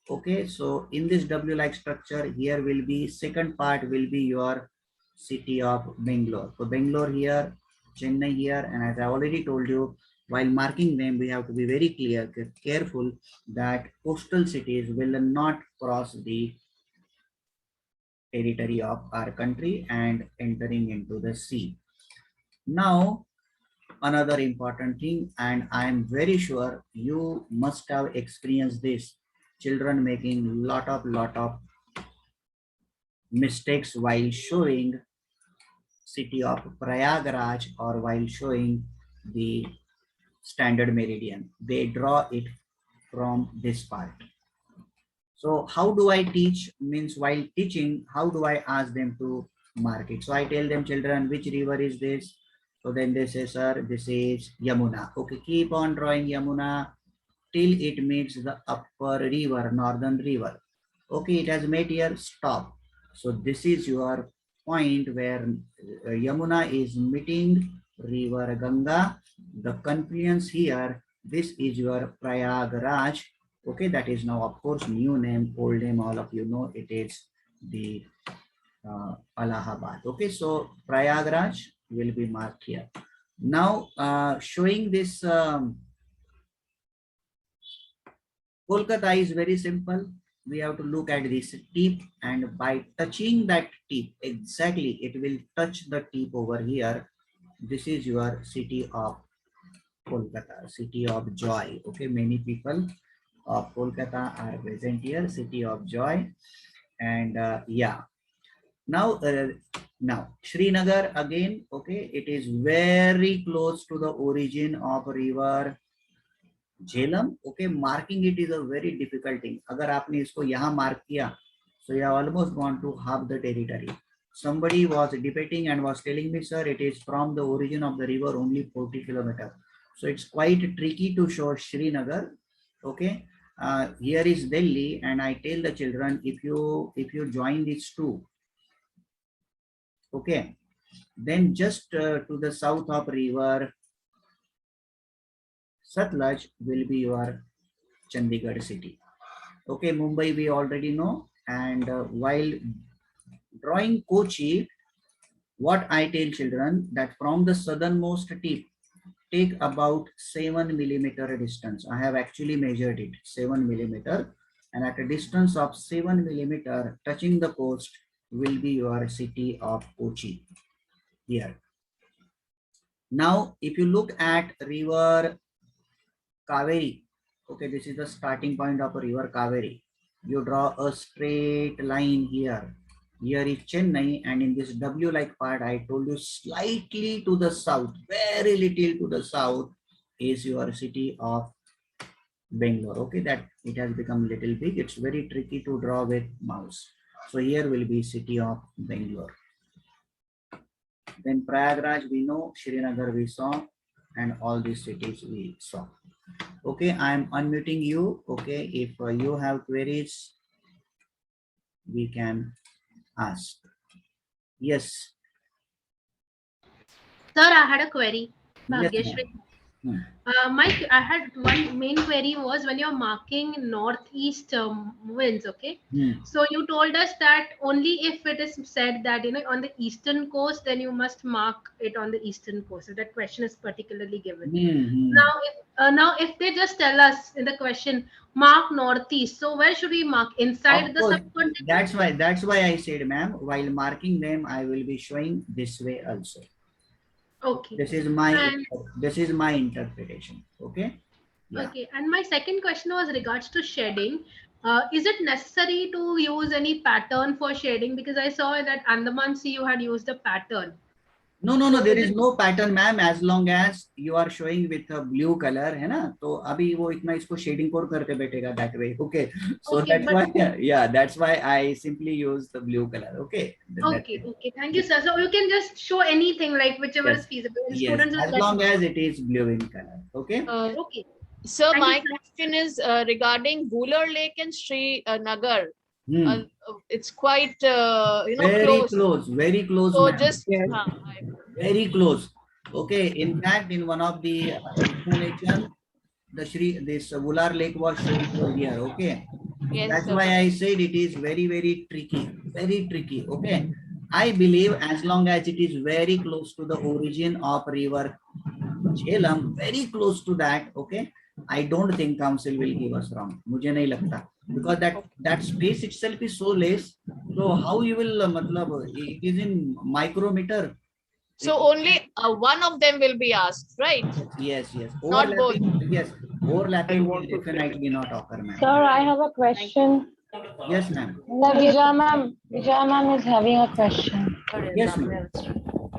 Okay, so in this W-like structure, here will be, second part will be your city of Bangalore. So Bangalore here, Chennai here, and as I already told you, while marking them, we have to be very careful that coastal cities will not cross the territory of our country and entering into the sea. Now, another important thing, and I am very sure you must have experienced this, children making lot of mistakes while showing city of Prayagraj or while showing the standard meridian. They draw it from this part. So how do I teach? Means while teaching, how do I ask them to mark it? So I tell them, children, which river is this? So then they say, sir, this is Yamuna. Okay, keep on drawing Yamuna till it meets the upper river, northern river. Okay, it has met here, stop. So this is your point where Yamuna is meeting river Ganga. The confluence here, this is your Prayagraj. Okay, that is now of course new name, old name, all of you know it is the Allahabad. Okay, so Prayagraj will be marked here. Now showing this Kolkata is very simple. We have to look at this tip, and by touching that tip, exactly it will touch the tip over here. This is your city of Kolkata, city of joy. Okay, many people of Kolkata are present here, city of joy. And yeah, now Srinagar again. Okay, it is very close to the origin of river Jhelum. Okay, marking it is a very difficult thing. अगर आपने इसको यहाँ mark किया, so you have almost gone to half the territory. Somebody was debating and was telling me, sir, it is from the origin of the river only 40 kilometers. So it's quite tricky to show Srinagar. Okay, here is Delhi, and I tell the children, if you join these two, okay, then just to the south of river Satluj will be your Chandigarh city. Okay, Mumbai we already know. And while drawing Kochi, what I tell children, that from the southernmost tip, take about 7 millimeter distance. I have actually measured it, 7 millimeter, and at a distance of 7 millimeter touching the coast will be your city of Kochi here. Now if you look at river Kaveri, okay, this is the starting point of a river Kaveri. You draw a straight line here. Here is Chennai, and in this W-like part, I told you slightly to the south, very little to the south is your city of Bangalore. Okay, that it has become a little big. It's very tricky to draw with mouse. So here will be city of Bangalore. Then Prayagraj we know, Srinagar we saw, and all these cities we saw. Okay, I am unmuting you. Okay, if you have queries, we can ask. Yes. Sir, I had a query. Yes, I had one main query was when you're marking northeast winds, okay? So you told us that only if it is said that, you know, on the eastern coast, then you must mark it on the eastern coast. So that question is particularly given. Now, if they just tell us in the question, mark northeast, so where should we mark? Inside the subcontinent? That's why I said, ma'am, while marking them, I will be showing this way also. Okay. This is my interpretation. Okay. Yeah. Okay. And my second question was regards to shading. Is it necessary to use any pattern for shading? Because I saw that Andaman Sea you had used a pattern. No, there is no pattern, ma'am, as long as you are showing with a blue color, है ना? तो अभी वो इतना इसको shading code करके बैठेगा that way. Okay. So okay, that's why, yeah, that's why I simply use the blue color. Okay. Okay. Thank you, sir. So you can just show anything, like whichever is feasible. Yes, as long as it is blue in color. Okay. Okay. So my question is regarding Bular Lake and Srinagar. It's quite very close. So just very close. Okay, in fact, in one of the explanation, this Bular Lake was shown here. Okay, yes, that's why I said it is very tricky. Okay, I believe as long as it is very close to the origin of river Jhelum, very close to that. Okay, I don't think council will give us wrong. मुझे नहीं लगता, because that space itself is so less. So how you will it is in micrometer. So only one of them will be asked, right? Yes. Not both. Yes, overlapping will definitely not occur, ma'am. Sir, I have a question. Yes, ma'am. Vijaya ma'am is having a question. Yes, ma'am.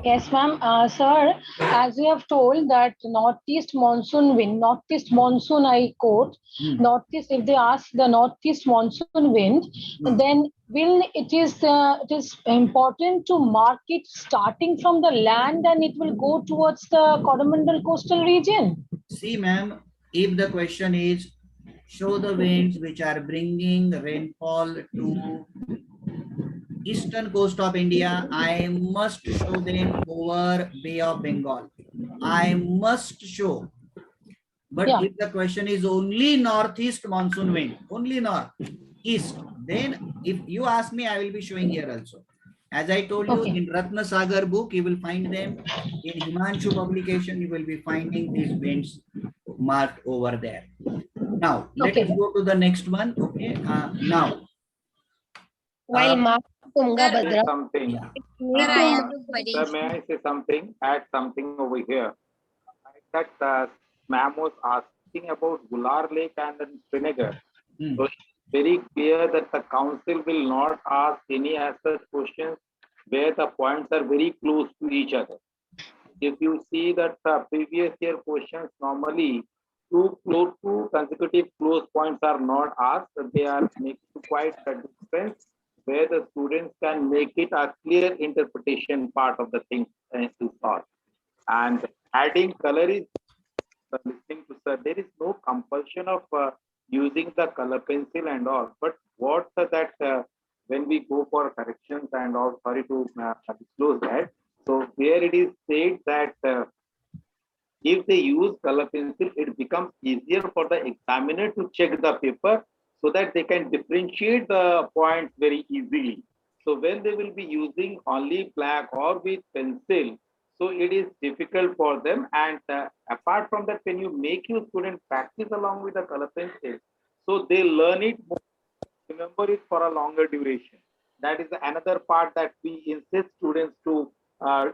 Yes, ma'am. Sir, as you have told that northeast monsoon wind, northeast monsoon, I quote, northeast, if they ask the northeast monsoon wind, then it is important to mark it starting from the land and it will go towards the Coromandel coastal region. See, ma'am, if the question is show the winds which are bringing rainfall to eastern coast of India, I must show them over Bay of Bengal. I must show. But if the question is only northeast monsoon wind, only northeast, then if you ask me, I will be showing here also. As I told you, in Ratna Sagar book, you will find them. In Himanshu publication, you will be finding these winds marked over there. Now, let us go to the next one. Okay. Now, while mark Tungabhadra. Something. Sir, Sir, may I say something? Add something over here. That ma'am was asking about Gular Lake and then Srinagar. So it's very clear that the council will not ask any such questions where the points are very close to each other. If you see that previous year questions, normally two consecutive close points are not asked. They are making quite a difference where the students can make it a clear interpretation part of the thing is taught. And adding color is listening to sir, there is no compulsion of using the color pencil and all, but what that when we go for corrections and all, sorry to disclose that. So where it is said that if they use color pencil, it becomes easier for the examiner to check the paper so that they can differentiate the points very easily. So when they will be using only black or with pencil, so it is difficult for them. And apart from that, when you make your student practice along with the color pencil, so they learn it more, remember it for a longer duration. That is another part that we insist students to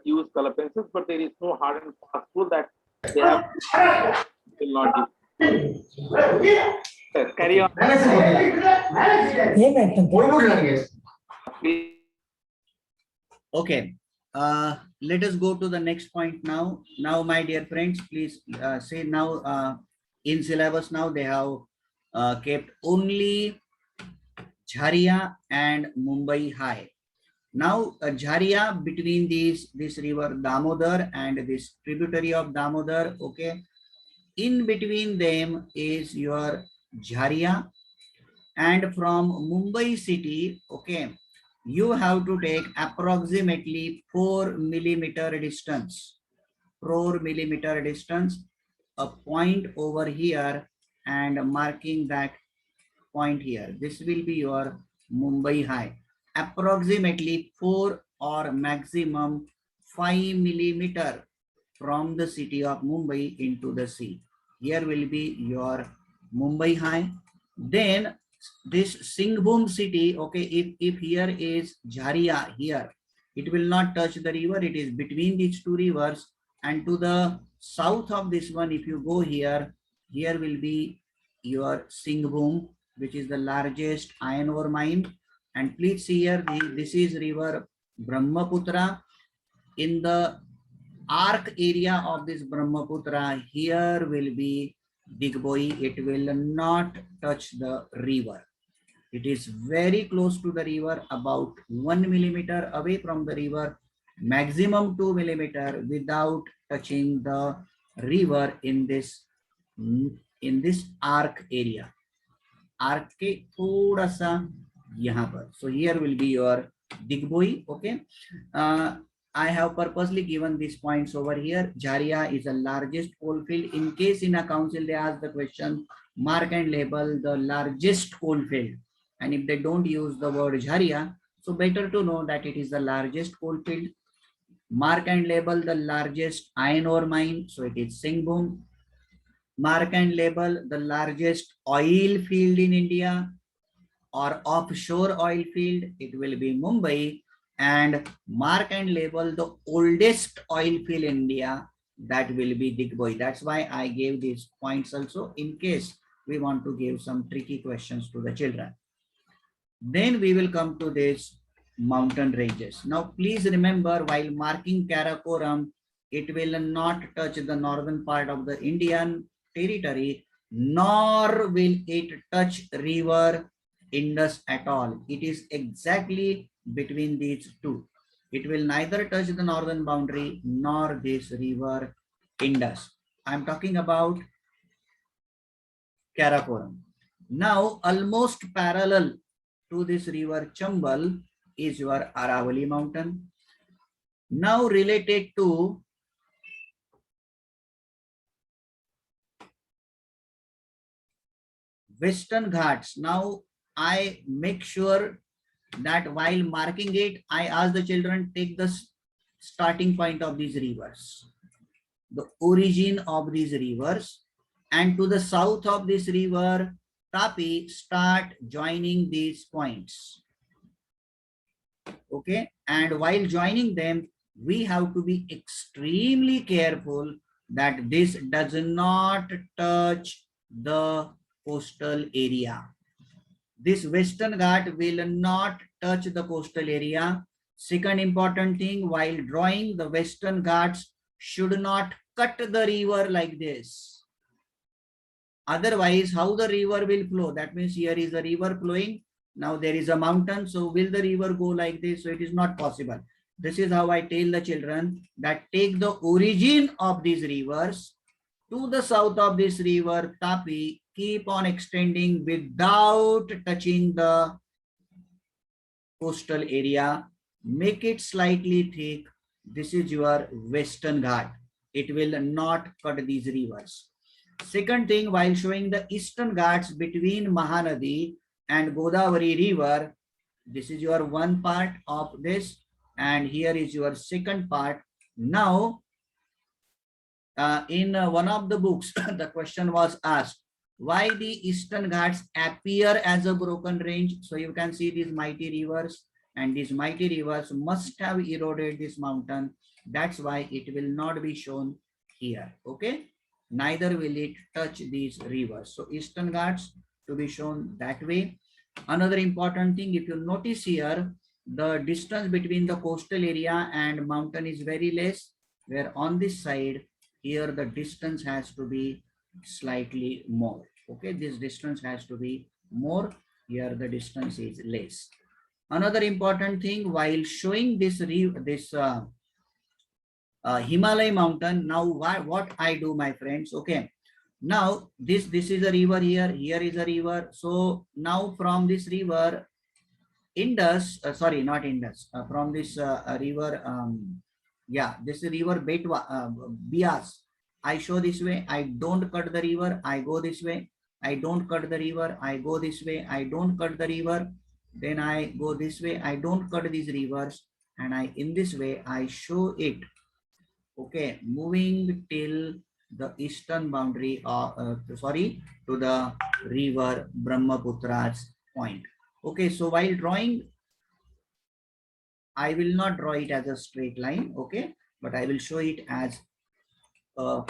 use color pencils, but there is no hard and fast rule that they have will not use. Yes, carry on. Okay. Let us go to the next point now. Now, my dear friends, please say now in syllabus now they have kept only Jharia and Mumbai High. Now Jharia, between this river Damodar and this tributary of Damodar, okay, in between them is your Jharia, and from Mumbai city, okay, you have to take approximately 4 millimeter distance, 4 millimeter distance, a point over here and marking that point here. This will be your Mumbai High, approximately 4 or maximum 5 millimeter from the city of Mumbai into the sea. Here will be your Mumbai High. Then this Singhbhum city, okay, if here is Jharia here, it will not touch the river. It is between these two rivers, and to the south of this one, if you go here, here will be your Singhbhum, which is the largest iron ore mine. And please see here, this is river Brahmaputra. In the arc area of this Brahmaputra, here will be Digboi. It will not touch the river. It is very close to the river, about 1 millimeter away from the river, maximum 2 millimeter without touching the river in this arc area. Arc के थोड़ा सा यहाँ पर. So here will be your Digboi. Okay. I have purposely given these points over here. Jharia is the largest coal field. In case in a council they ask the question, mark and label the largest coal field. And if they don't use the word Jharia, so better to know that it is the largest coal field. Mark and label the largest iron ore mine. So it is Singhbhum. Mark and label the largest oil field in India or offshore oil field. It will be Mumbai. And mark and label the oldest oil field in India, that will be Digboi. That's why I gave these points also, in case we want to give some tricky questions to the children. Then we will come to this mountain ranges. Now, please remember, while marking Karakoram, it will not touch the northern part of the Indian territory, nor will it touch river Indus at all. It is exactly between these two. It will neither touch the northern boundary nor this river Indus. I'm talking about Karakoram. Now, almost parallel to this river Chambal is your Aravali mountain. Now related to Western Ghats. Now I make sure that while marking it, I ask the children take the starting point of these rivers, the origin of these rivers, and to the south of this river Tapi, start joining these points. Okay, and while joining them, we have to be extremely careful that this does not touch the coastal area. This Western Ghat will not touch the coastal area. Second important thing, while drawing, the Western Ghats should not cut the river like this. Otherwise, how the river will flow? That means here is a river flowing. Now there is a mountain. So will the river go like this? So it is not possible. This is how I tell the children that take the origin of these rivers to the south of this river Tapi, keep on extending without touching the coastal area. Make it slightly thick. This is your Western Ghat. It will not cut these rivers. Second thing, while showing the Eastern Ghats between Mahanadi and Godavari river, this is your one part of this, and here is your second part. Now, in one of the books, the question was asked, why the Eastern Ghats appear as a broken range? So you can see these mighty rivers, and these mighty rivers must have eroded this mountain. That's why it will not be shown here. Okay. Neither will it touch these rivers. So Eastern Ghats to be shown that way. Another important thing, if you notice here, the distance between the coastal area and mountain is very less, where on this side, here the distance has to be slightly more. Okay, this distance has to be more. Here the distance is less. Another important thing, while showing this Himalaya mountain, now what I do, my friends? Okay, now this is a river here. Here is a river. So now from this river Indus, sorry, not Indus, from this river, this river Betwa, Bias. I show this way. I don't cut the river. I go this way. I don't cut the river. I go this way. I don't cut the river. Then I go this way. I don't cut these rivers. And in this way, I show it. Okay, moving till the eastern boundary, to the river Brahmaputra's point. Okay, so while drawing, I will not draw it as a straight line, okay, but I will show it as if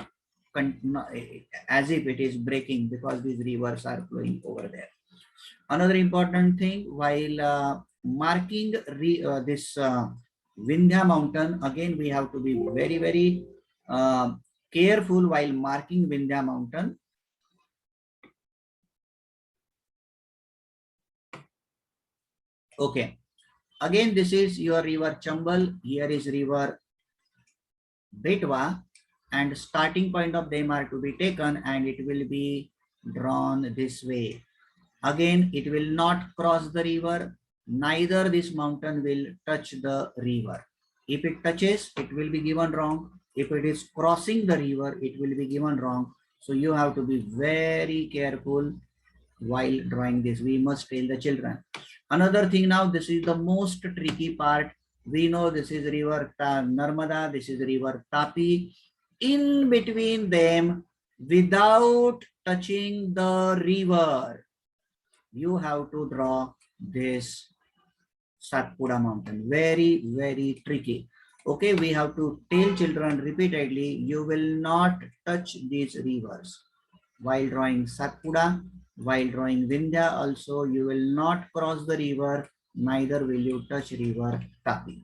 it is breaking, because these rivers are flowing over there. Another important thing, while marking this Vindhya mountain, again we have to be very, very careful while marking Vindhya mountain. Okay, again this is your river Chambal, here is river Betwa, and starting point of them are to be taken, and it will be drawn this way. Again, it will not cross the river, neither this mountain will touch the river. If it touches, it will be given wrong. If it is crossing the river, it will be given wrong. So you have to be very careful while drawing this. We must tell the children. Another thing, now this is the most tricky part. We know this is river Narmada, this is river Tapi. In between them, without touching the river, you have to draw this Satpura mountain. Very, very tricky. Okay, we have to tell children repeatedly, you will not touch these rivers. While drawing Satpura, while drawing Vindhya also, you will not cross the river, neither will you touch river Tapi.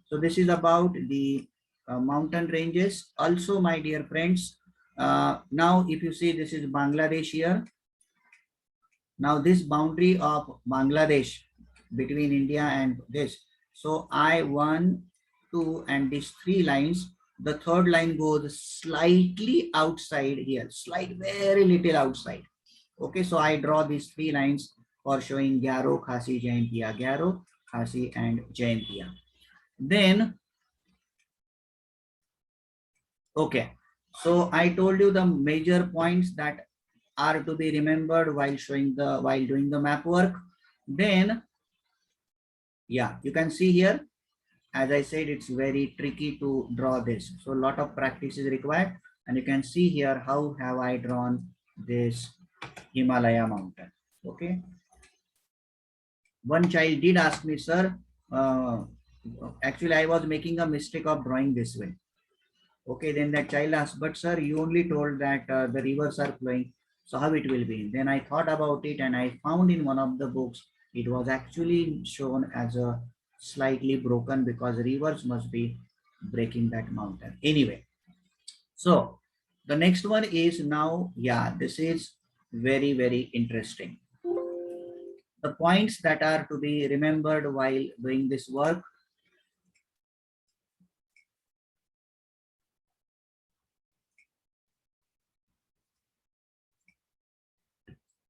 So this is about the mountain ranges. Also, my dear friends, now if you see, this is Bangladesh here. Now this boundary of Bangladesh between India and this. So I1, 2, and these 3 lines. The third line goes slightly outside here, very little outside. Okay, so I draw these 3 lines for showing Garo, Khasi, Jaintia, Garo, Khasi, and Jaintia. Then, okay, so I told you the major points that are to be remembered while doing the map work. Then, yeah, you can see here, as I said, it's very tricky to draw this. So a lot of practice is required. And you can see here, how have I drawn this Himalaya mountain. Okay. One child did ask me, sir, actually I was making a mistake of drawing this way. Okay, then that child asked, but sir, you only told that the rivers are flowing, so how it will be? Then I thought about it and I found in one of the books, it was actually shown as a slightly broken because rivers must be breaking that mountain. Anyway, so the next one is now, yeah, this is very, very interesting. The points that are to be remembered while doing this work.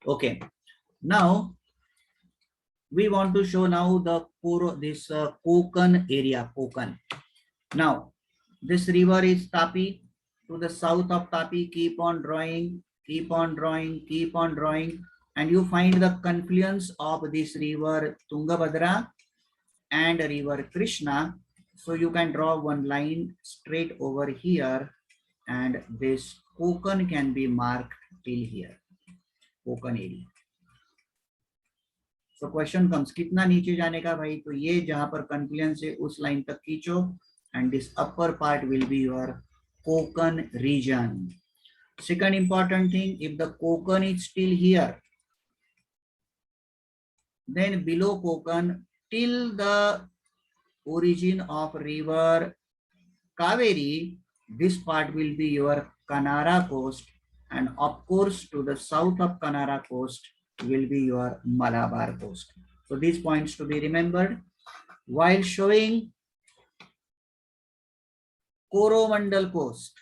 Okay, now we want to show now the Konkan area, Konkan. Now, this river is Tapi. To the south of Tapi, keep on drawing, keep on drawing, keep on drawing, and you find the confluence of this river Tungabhadra and river Krishna. So you can draw one line straight over here, and this Konkan can be marked till here. Konkan area. So question comes, कितना नीचे जाने का भाई? तो ये जहां पर confluence है उस line तक खींचो, and this upper part will be your Konkan region. Second important thing, if the Konkan is still here, then below Konkan till the origin of river Kaveri, this part will be your Kanara coast, and of course to the south of Kanara coast will be your Malabar coast. So these points to be remembered while showing Coromandel coast.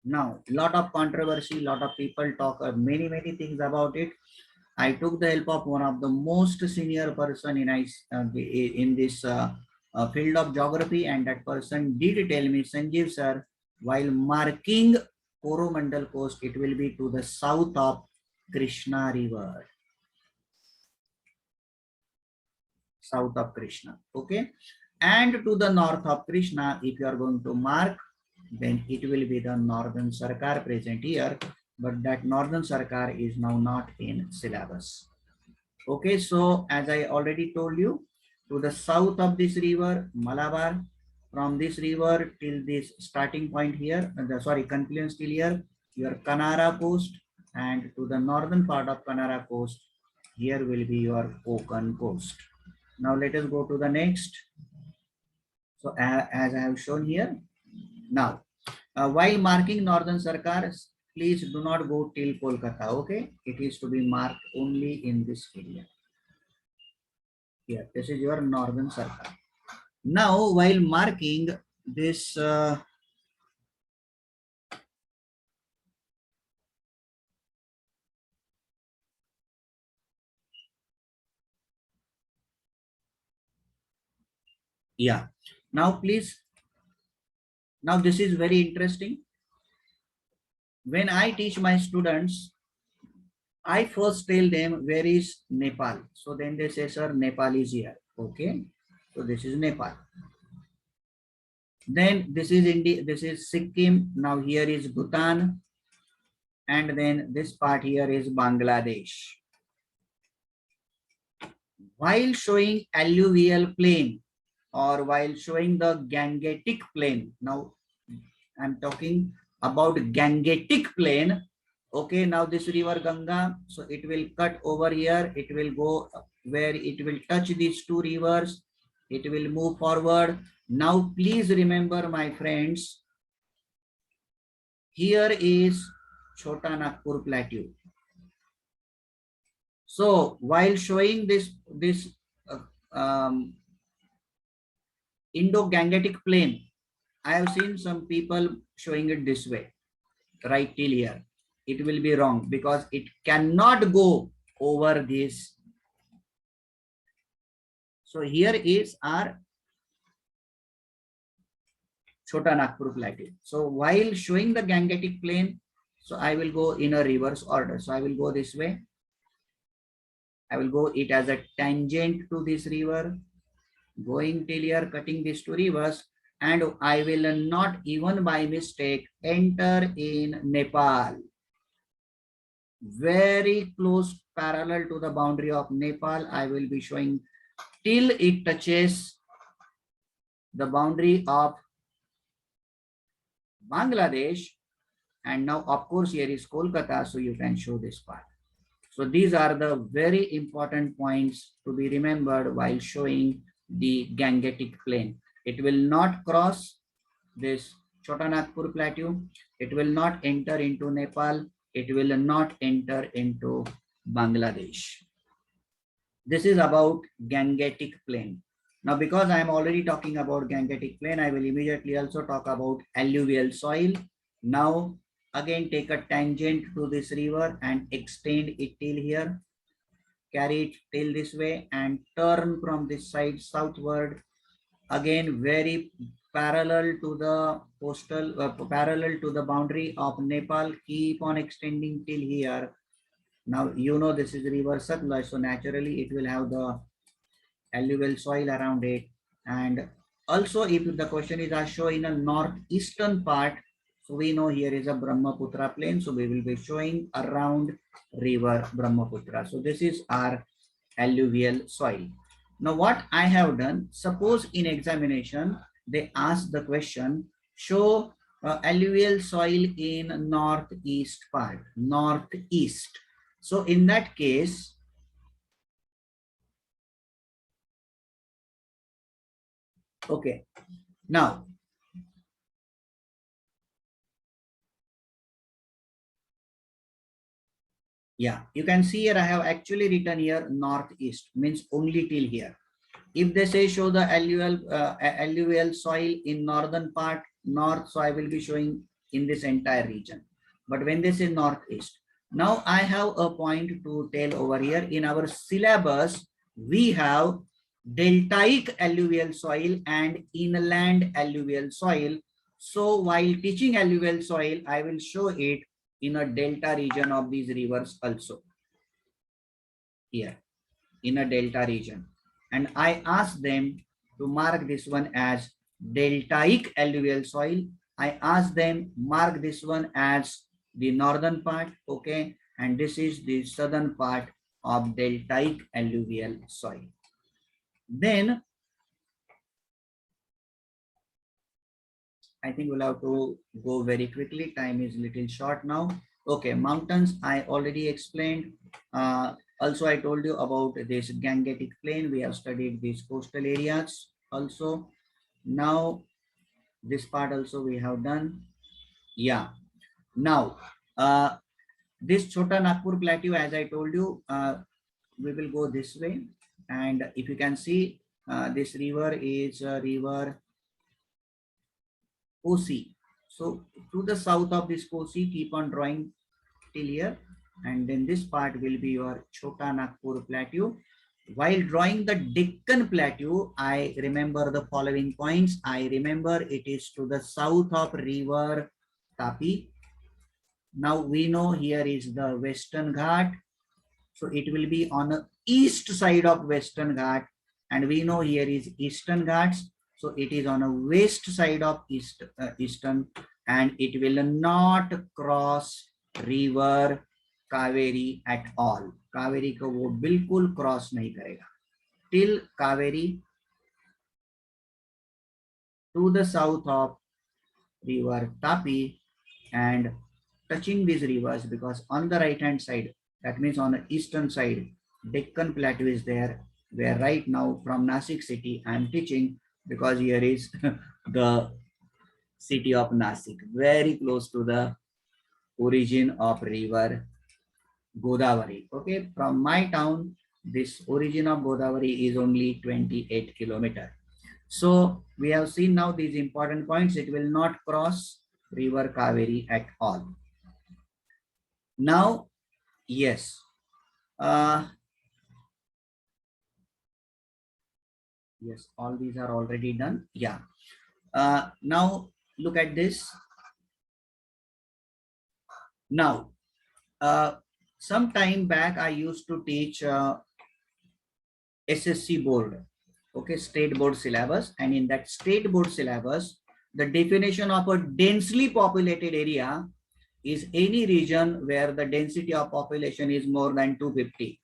Now, lot of controversy, lot of people talk many things about it. I took the help of one of the most senior person in this field of geography, and that person did tell me, Sanjeev sir, while marking Coromandel coast, it will be to the south of Krishna river. South of Krishna, okay? And to the north of Krishna, if you are going to mark, then it will be the Northern Sarkar present here, but that Northern Sarkar is now not in syllabus. Okay, so as I already told you, to the south of this river, Malabar, from this river till this starting point here, confluence till here, your Kanara coast, and to the northern part of Kanara coast, here will be your Konkan coast. Now let us go to the next. So as I have shown here, now while marking Northern Sarkar, please do not go till Kolkata, okay? It is to be marked only in this area. Here, this is your Northern Sarkar. Now while marking this yeah, now please, now this is very interesting. When I teach my students, I first tell them where is Nepal. So then they say, sir, Nepal is here. Okay, so this is Nepal. Then this is India, this is Sikkim. Now here is Bhutan, and then this part here is Bangladesh. While showing alluvial plain, or while showing the Gangetic plain, now I'm talking about Gangetic plain. Okay, now this river Ganga, so it will cut over here, it will go where it will touch these two rivers. It will move forward. Now, please remember, my friends, here is Chota Nagpur Plateau. So while showing this Indo-Gangetic plain, I have seen some people showing it this way, right till here. It will be wrong because it cannot go over this. So here is our Chota Nagpur Plateau. So while showing the Gangetic plain, so I will go in a reverse order. So I will go this way. I will go it as a tangent to this river, going till here, cutting these two rivers, and I will not even by mistake enter in Nepal. Very close, parallel to the boundary of Nepal, I will be showing till it touches the boundary of Bangladesh. And now, of course, here is Kolkata, so you can show this part. So these are the very important points to be remembered while showing the Gangetic plain. It will not cross this Chota Nagpur Plateau. It will not enter into Nepal. It will not enter into Bangladesh. This is about Gangetic plain. Now, because I am already talking about Gangetic plain, I will immediately also talk about alluvial soil. Now, again, take a tangent to this river and extend it till here. Carry it till this way and turn from this side southward. Again, very parallel to the coastal, parallel to the boundary of Nepal. Keep on extending till here. Now, you know this is river Satluj, so naturally it will have the alluvial soil around it. And also, if the question is asked, show in a northeastern part, so we know here is a Brahmaputra plain, so we will be showing around river Brahmaputra. So this is our alluvial soil. Now what I have done, suppose in examination, they ask the question, show alluvial soil in northeast part, northeast. So in that case, okay, now, yeah, you can see here I have actually written here northeast, means only till here. If they say show the alluvial soil in northern part, north, so I will be showing in this entire region. But when they say northeast, now I have a point to tell over here. In our syllabus, we have deltaic alluvial soil and inland alluvial soil. So while teaching alluvial soil, I will show it in a delta region of these rivers also. Here, in a delta region. And I asked them to mark this one as deltaic alluvial soil. I asked them mark this one as the northern part, okay, and this is the southern part of deltaic alluvial soil. Then I think we'll have to go very quickly. Time is little short now. Okay, mountains I already explained. Also, I told you about this Gangetic plain. We have studied these coastal areas also. Now, this part also we have done. Yeah. Now, this Chota Nagpur Plateau, as I told you, we will go this way. And if you can see, this river is river Kosi. So to the south of this Kosi, keep on drawing till here. And then this part will be your Chota Nagpur Plateau. While drawing the Deccan Plateau, I remember the following points. I remember it is to the south of river Tapi. Now we know here is the Western Ghat. So it will be on the east side of Western Ghat. And we know here is Eastern Ghats. So it is on a west side of eastern, and it will not cross river Kaveri at all. Kaveri को वो बिल्कुल cross नहीं करेगा. Till Kaveri to the south of river Tapi and touching these rivers, because on the right hand side, that means on the eastern side, Deccan Plateau is there, where right now from Nasik city I am teaching, because here is the city of Nasik, very close to the origin of river Godavari. Okay, from my town, this origin of Godavari is only 28 kilometers. So we have seen now these important points. It will not cross river Kaveri at all. Now, yes. Yes, all these are already done. Yeah. Now look at this. Now, some time back, I used to teach SSC board, okay, state board syllabus. And in that state board syllabus, the definition of a densely populated area is any region where the density of population is more than 250.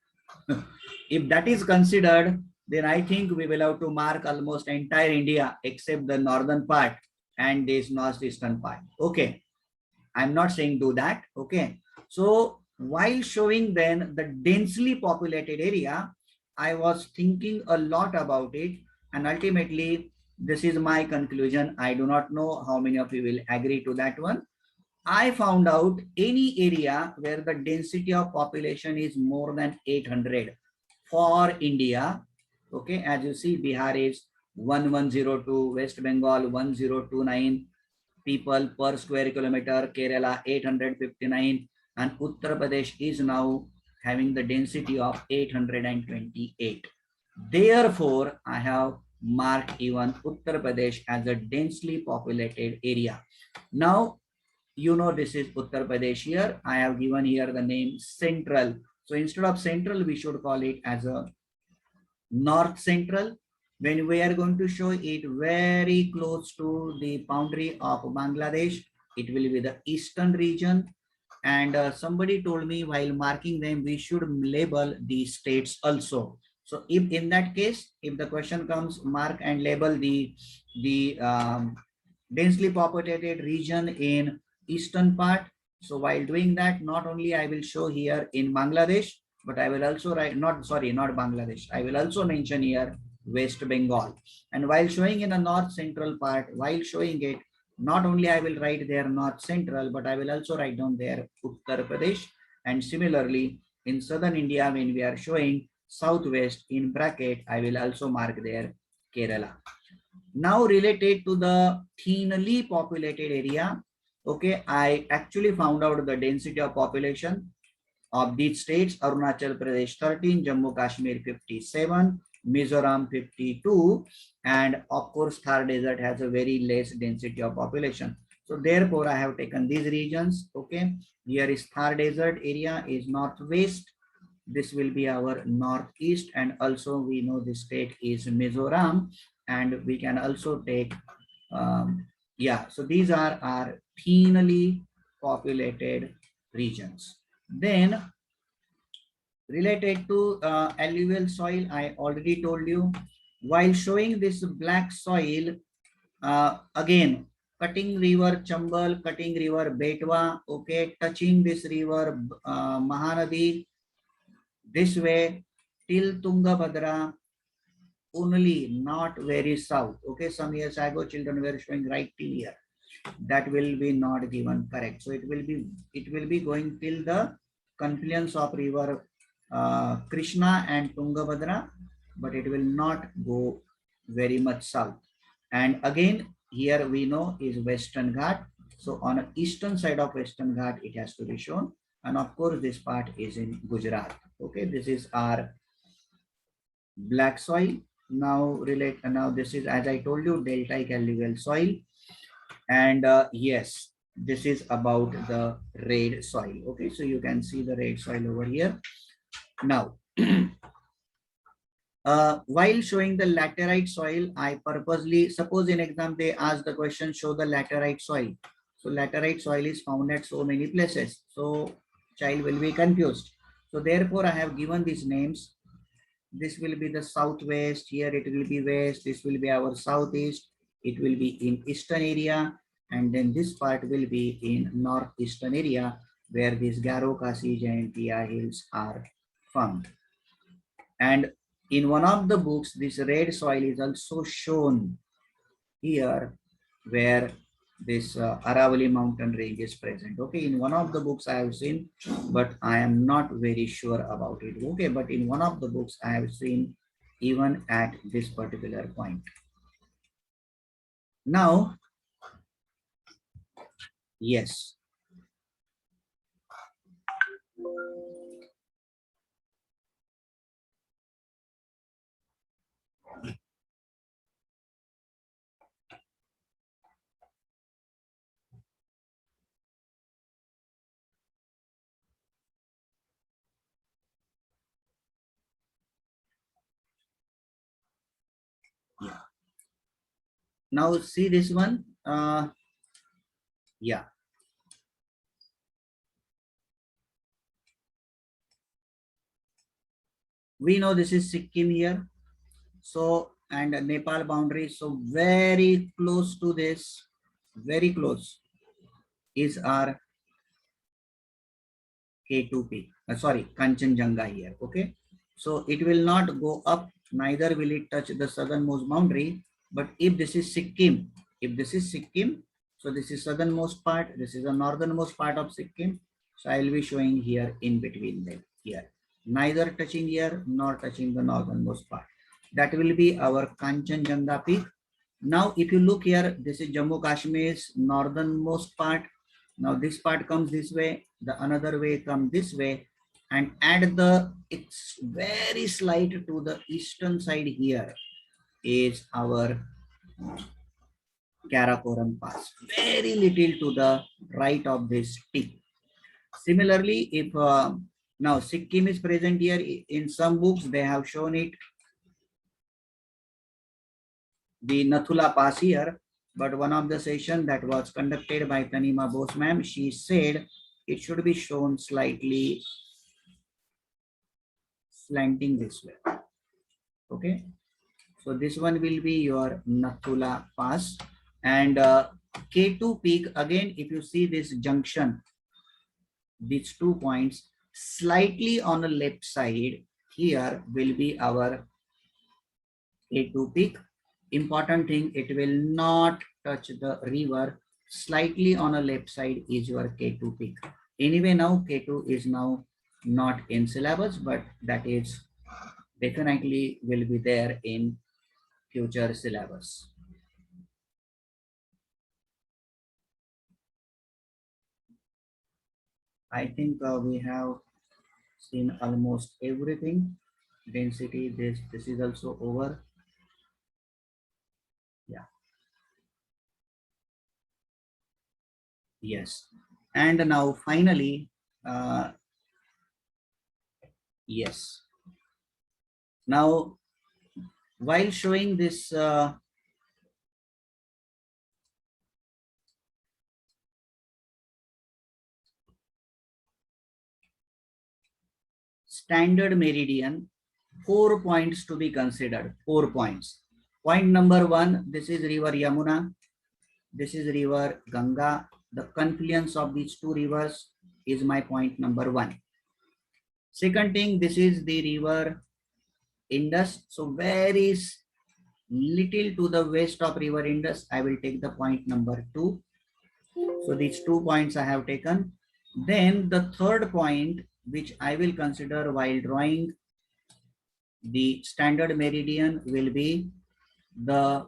If that is considered, then I think we will have to mark almost entire India except the northern part and this northeastern part. Okay, I'm not saying do that. Okay, so while showing then the densely populated area, I was thinking a lot about it, and ultimately this is my conclusion. I do not know how many of you will agree to that one. I found out any area where the density of population is more than 800 for India. Okay, as you see, Bihar is 1102, West Bengal 1029 people per square kilometer, Kerala 859, and Uttar Pradesh is now having the density of 828. Therefore, I have marked even Uttar Pradesh as a densely populated area. Now, you know this is Uttar Pradesh here. I have given here the name Central. So instead of Central, we should call it as a North Central. When we are going to show it very close to the boundary of Bangladesh, it will be the Eastern region. And somebody told me while marking them, we should label the states also. So if in that case, if the question comes, mark and label the densely populated region in eastern part. So while doing that, not only I will show here in Bangladesh, but I will also write, not Bangladesh. I will also mention here West Bengal. And while showing in the north central part, while showing it, not only I will write there north central, but I will also write down there Uttar Pradesh. And similarly, in southern India, when we are showing southwest in bracket, I will also mark there Kerala. Now related to the thinly populated area, okay, I actually found out the density of population of these states: Arunachal Pradesh 13, Jammu Kashmir 57, Mizoram 52, and of course Thar Desert has a very less density of population. So therefore I have taken these regions. Okay, here is Thar Desert area is northwest. This will be our northeast, and also we know the state is Mizoram, and we can also take yeah, so these are our thinly populated regions. Then related to alluvial soil, I already told you. While showing this black soil, again, cutting river Chambal, cutting river Betwa, okay, touching this river Mahanadi, this way till Tungabhadra, only not very south. Okay, some years ago children were showing right till here. That will be not given correct. So it will be going till the confluence of river Krishna and Tungabhadra, but it will not go very much south. And again, here we know is Western Ghat. So on the eastern side of Western Ghat, it has to be shown. And of course, this part is in Gujarat. Okay, this is our black soil. Now this is, as I told you, deltaic alluvial soil. And yes, this is about the red soil. Okay, so you can see the red soil over here. Now, while showing the laterite soil, I purposely, suppose in exam they ask the question, show the laterite soil. So laterite soil is found at so many places. So child will be confused. So therefore I have given these names. This will be the southwest, here it will be west, this will be our southeast, it will be in eastern area, and then this part will be in northeastern area where these Garo, Kasi, Jaintia hills are found. And in one of the books, this red soil is also shown here where this Aravalli mountain range is present. Okay, in one of the books I have seen, but I am not very sure about it. Okay, but in one of the books I have seen even at this particular point. Now, yes. Yeah. Now see this one. Yeah. We know this is Sikkim here. So, and Nepal boundary. So very close to this, very close is our K2P. Sorry, Kanchenjunga here. Okay. So it will not go up, neither will it touch the southernmost boundary. But if this is Sikkim, so this is southernmost part, this is the northernmost part of Sikkim. So I will be showing here in between them here. Neither touching here nor touching the northernmost part. That will be our Kanchenjunga peak. Now, if you look here, this is Jammu Kashmir's northernmost part. Now this part comes this way, the another way comes this way, and at the it's very slight to the eastern side here is our Karakoram Pass. Very little to the right of this peak. Similarly, if now Sikkim is present here, in some books they have shown it, the Nathula Pass here, but one of the session that was conducted by Tanima Bose ma'am, she said it should be shown slightly slanting this way. Okay, so this one will be your Nathula Pass, and K2 peak, again if you see this junction, these 2 points slightly on the left side here will be our K2 peak. Important thing, it will not touch the river. Slightly on the left side is your K2 peak. Anyway, now K2 is now not in syllabus, but that is definitely will be there in future syllabus. I think we have seen almost everything. Density, this is also over. Yeah. Yes. And now finally, yes. Now, while showing this standard meridian, 4 points to be considered, 4 points. Point number 1, this is river Yamuna, this is river Ganga. The confluence of these 2 rivers is my point number 1. Second thing, this is the river Indus. So very little to the west of river Indus, I will take the point number 2. So these 2 points I have taken. Then the third point, which I will consider while drawing the standard meridian, will be the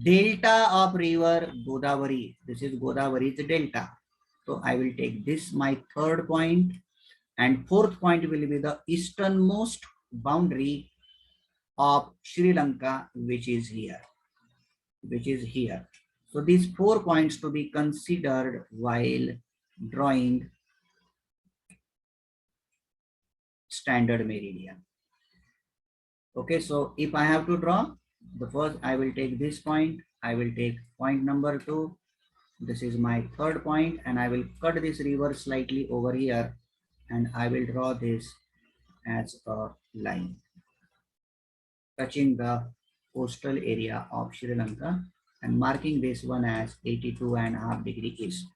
delta of river Godavari. This is Godavari's delta. So I will take this my third point, and fourth point will be the easternmost boundary of Sri Lanka, which is here, So these 4 points to be considered while drawing standard meridian. Okay, so if I have to draw, the first I will take this point, I will take point number 2. This is my third point, and I will cut this river slightly over here, and I will draw this as a line touching the coastal area of Sri Lanka and marking this one as 82.5 degrees east.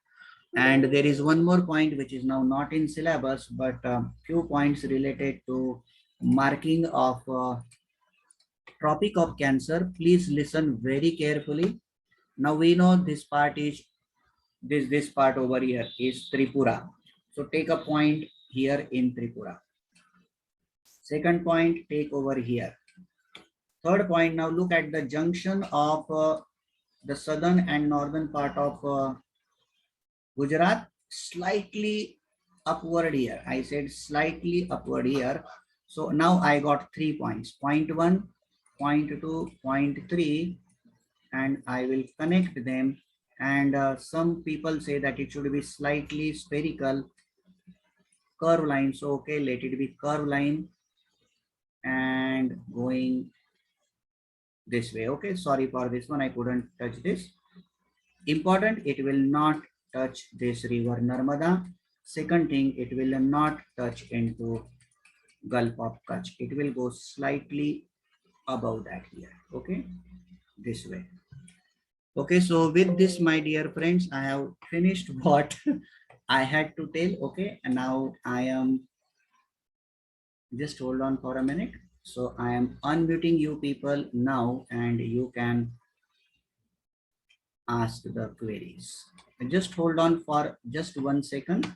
And there is one more point which is now not in syllabus, but few points related to marking of Tropic of Cancer. Please listen very carefully. Now we know this part is this part over here is Tripura. So take a point here in Tripura. Second point, take over here. Third point, now look at the junction of the southern and northern part of Gujarat, slightly upward here. I said slightly upward here. So now I got 3 points, point 1, point 2, point 3, and I will connect them. And some people say that it should be slightly spherical curve line. So okay, let it be curve line and going this way. Okay, sorry for this one, I couldn't touch this. Important, it will not touch this river Narmada. Second thing, it will not touch into Gulf of Kutch. It will go slightly above that here. Okay, this way. Okay, so with this, my dear friends, I have finished what I had to tell. Okay, and now I am, just hold on for a minute. So I am unmuting you people now, and you can ask the queries. Just hold on for just 1 second.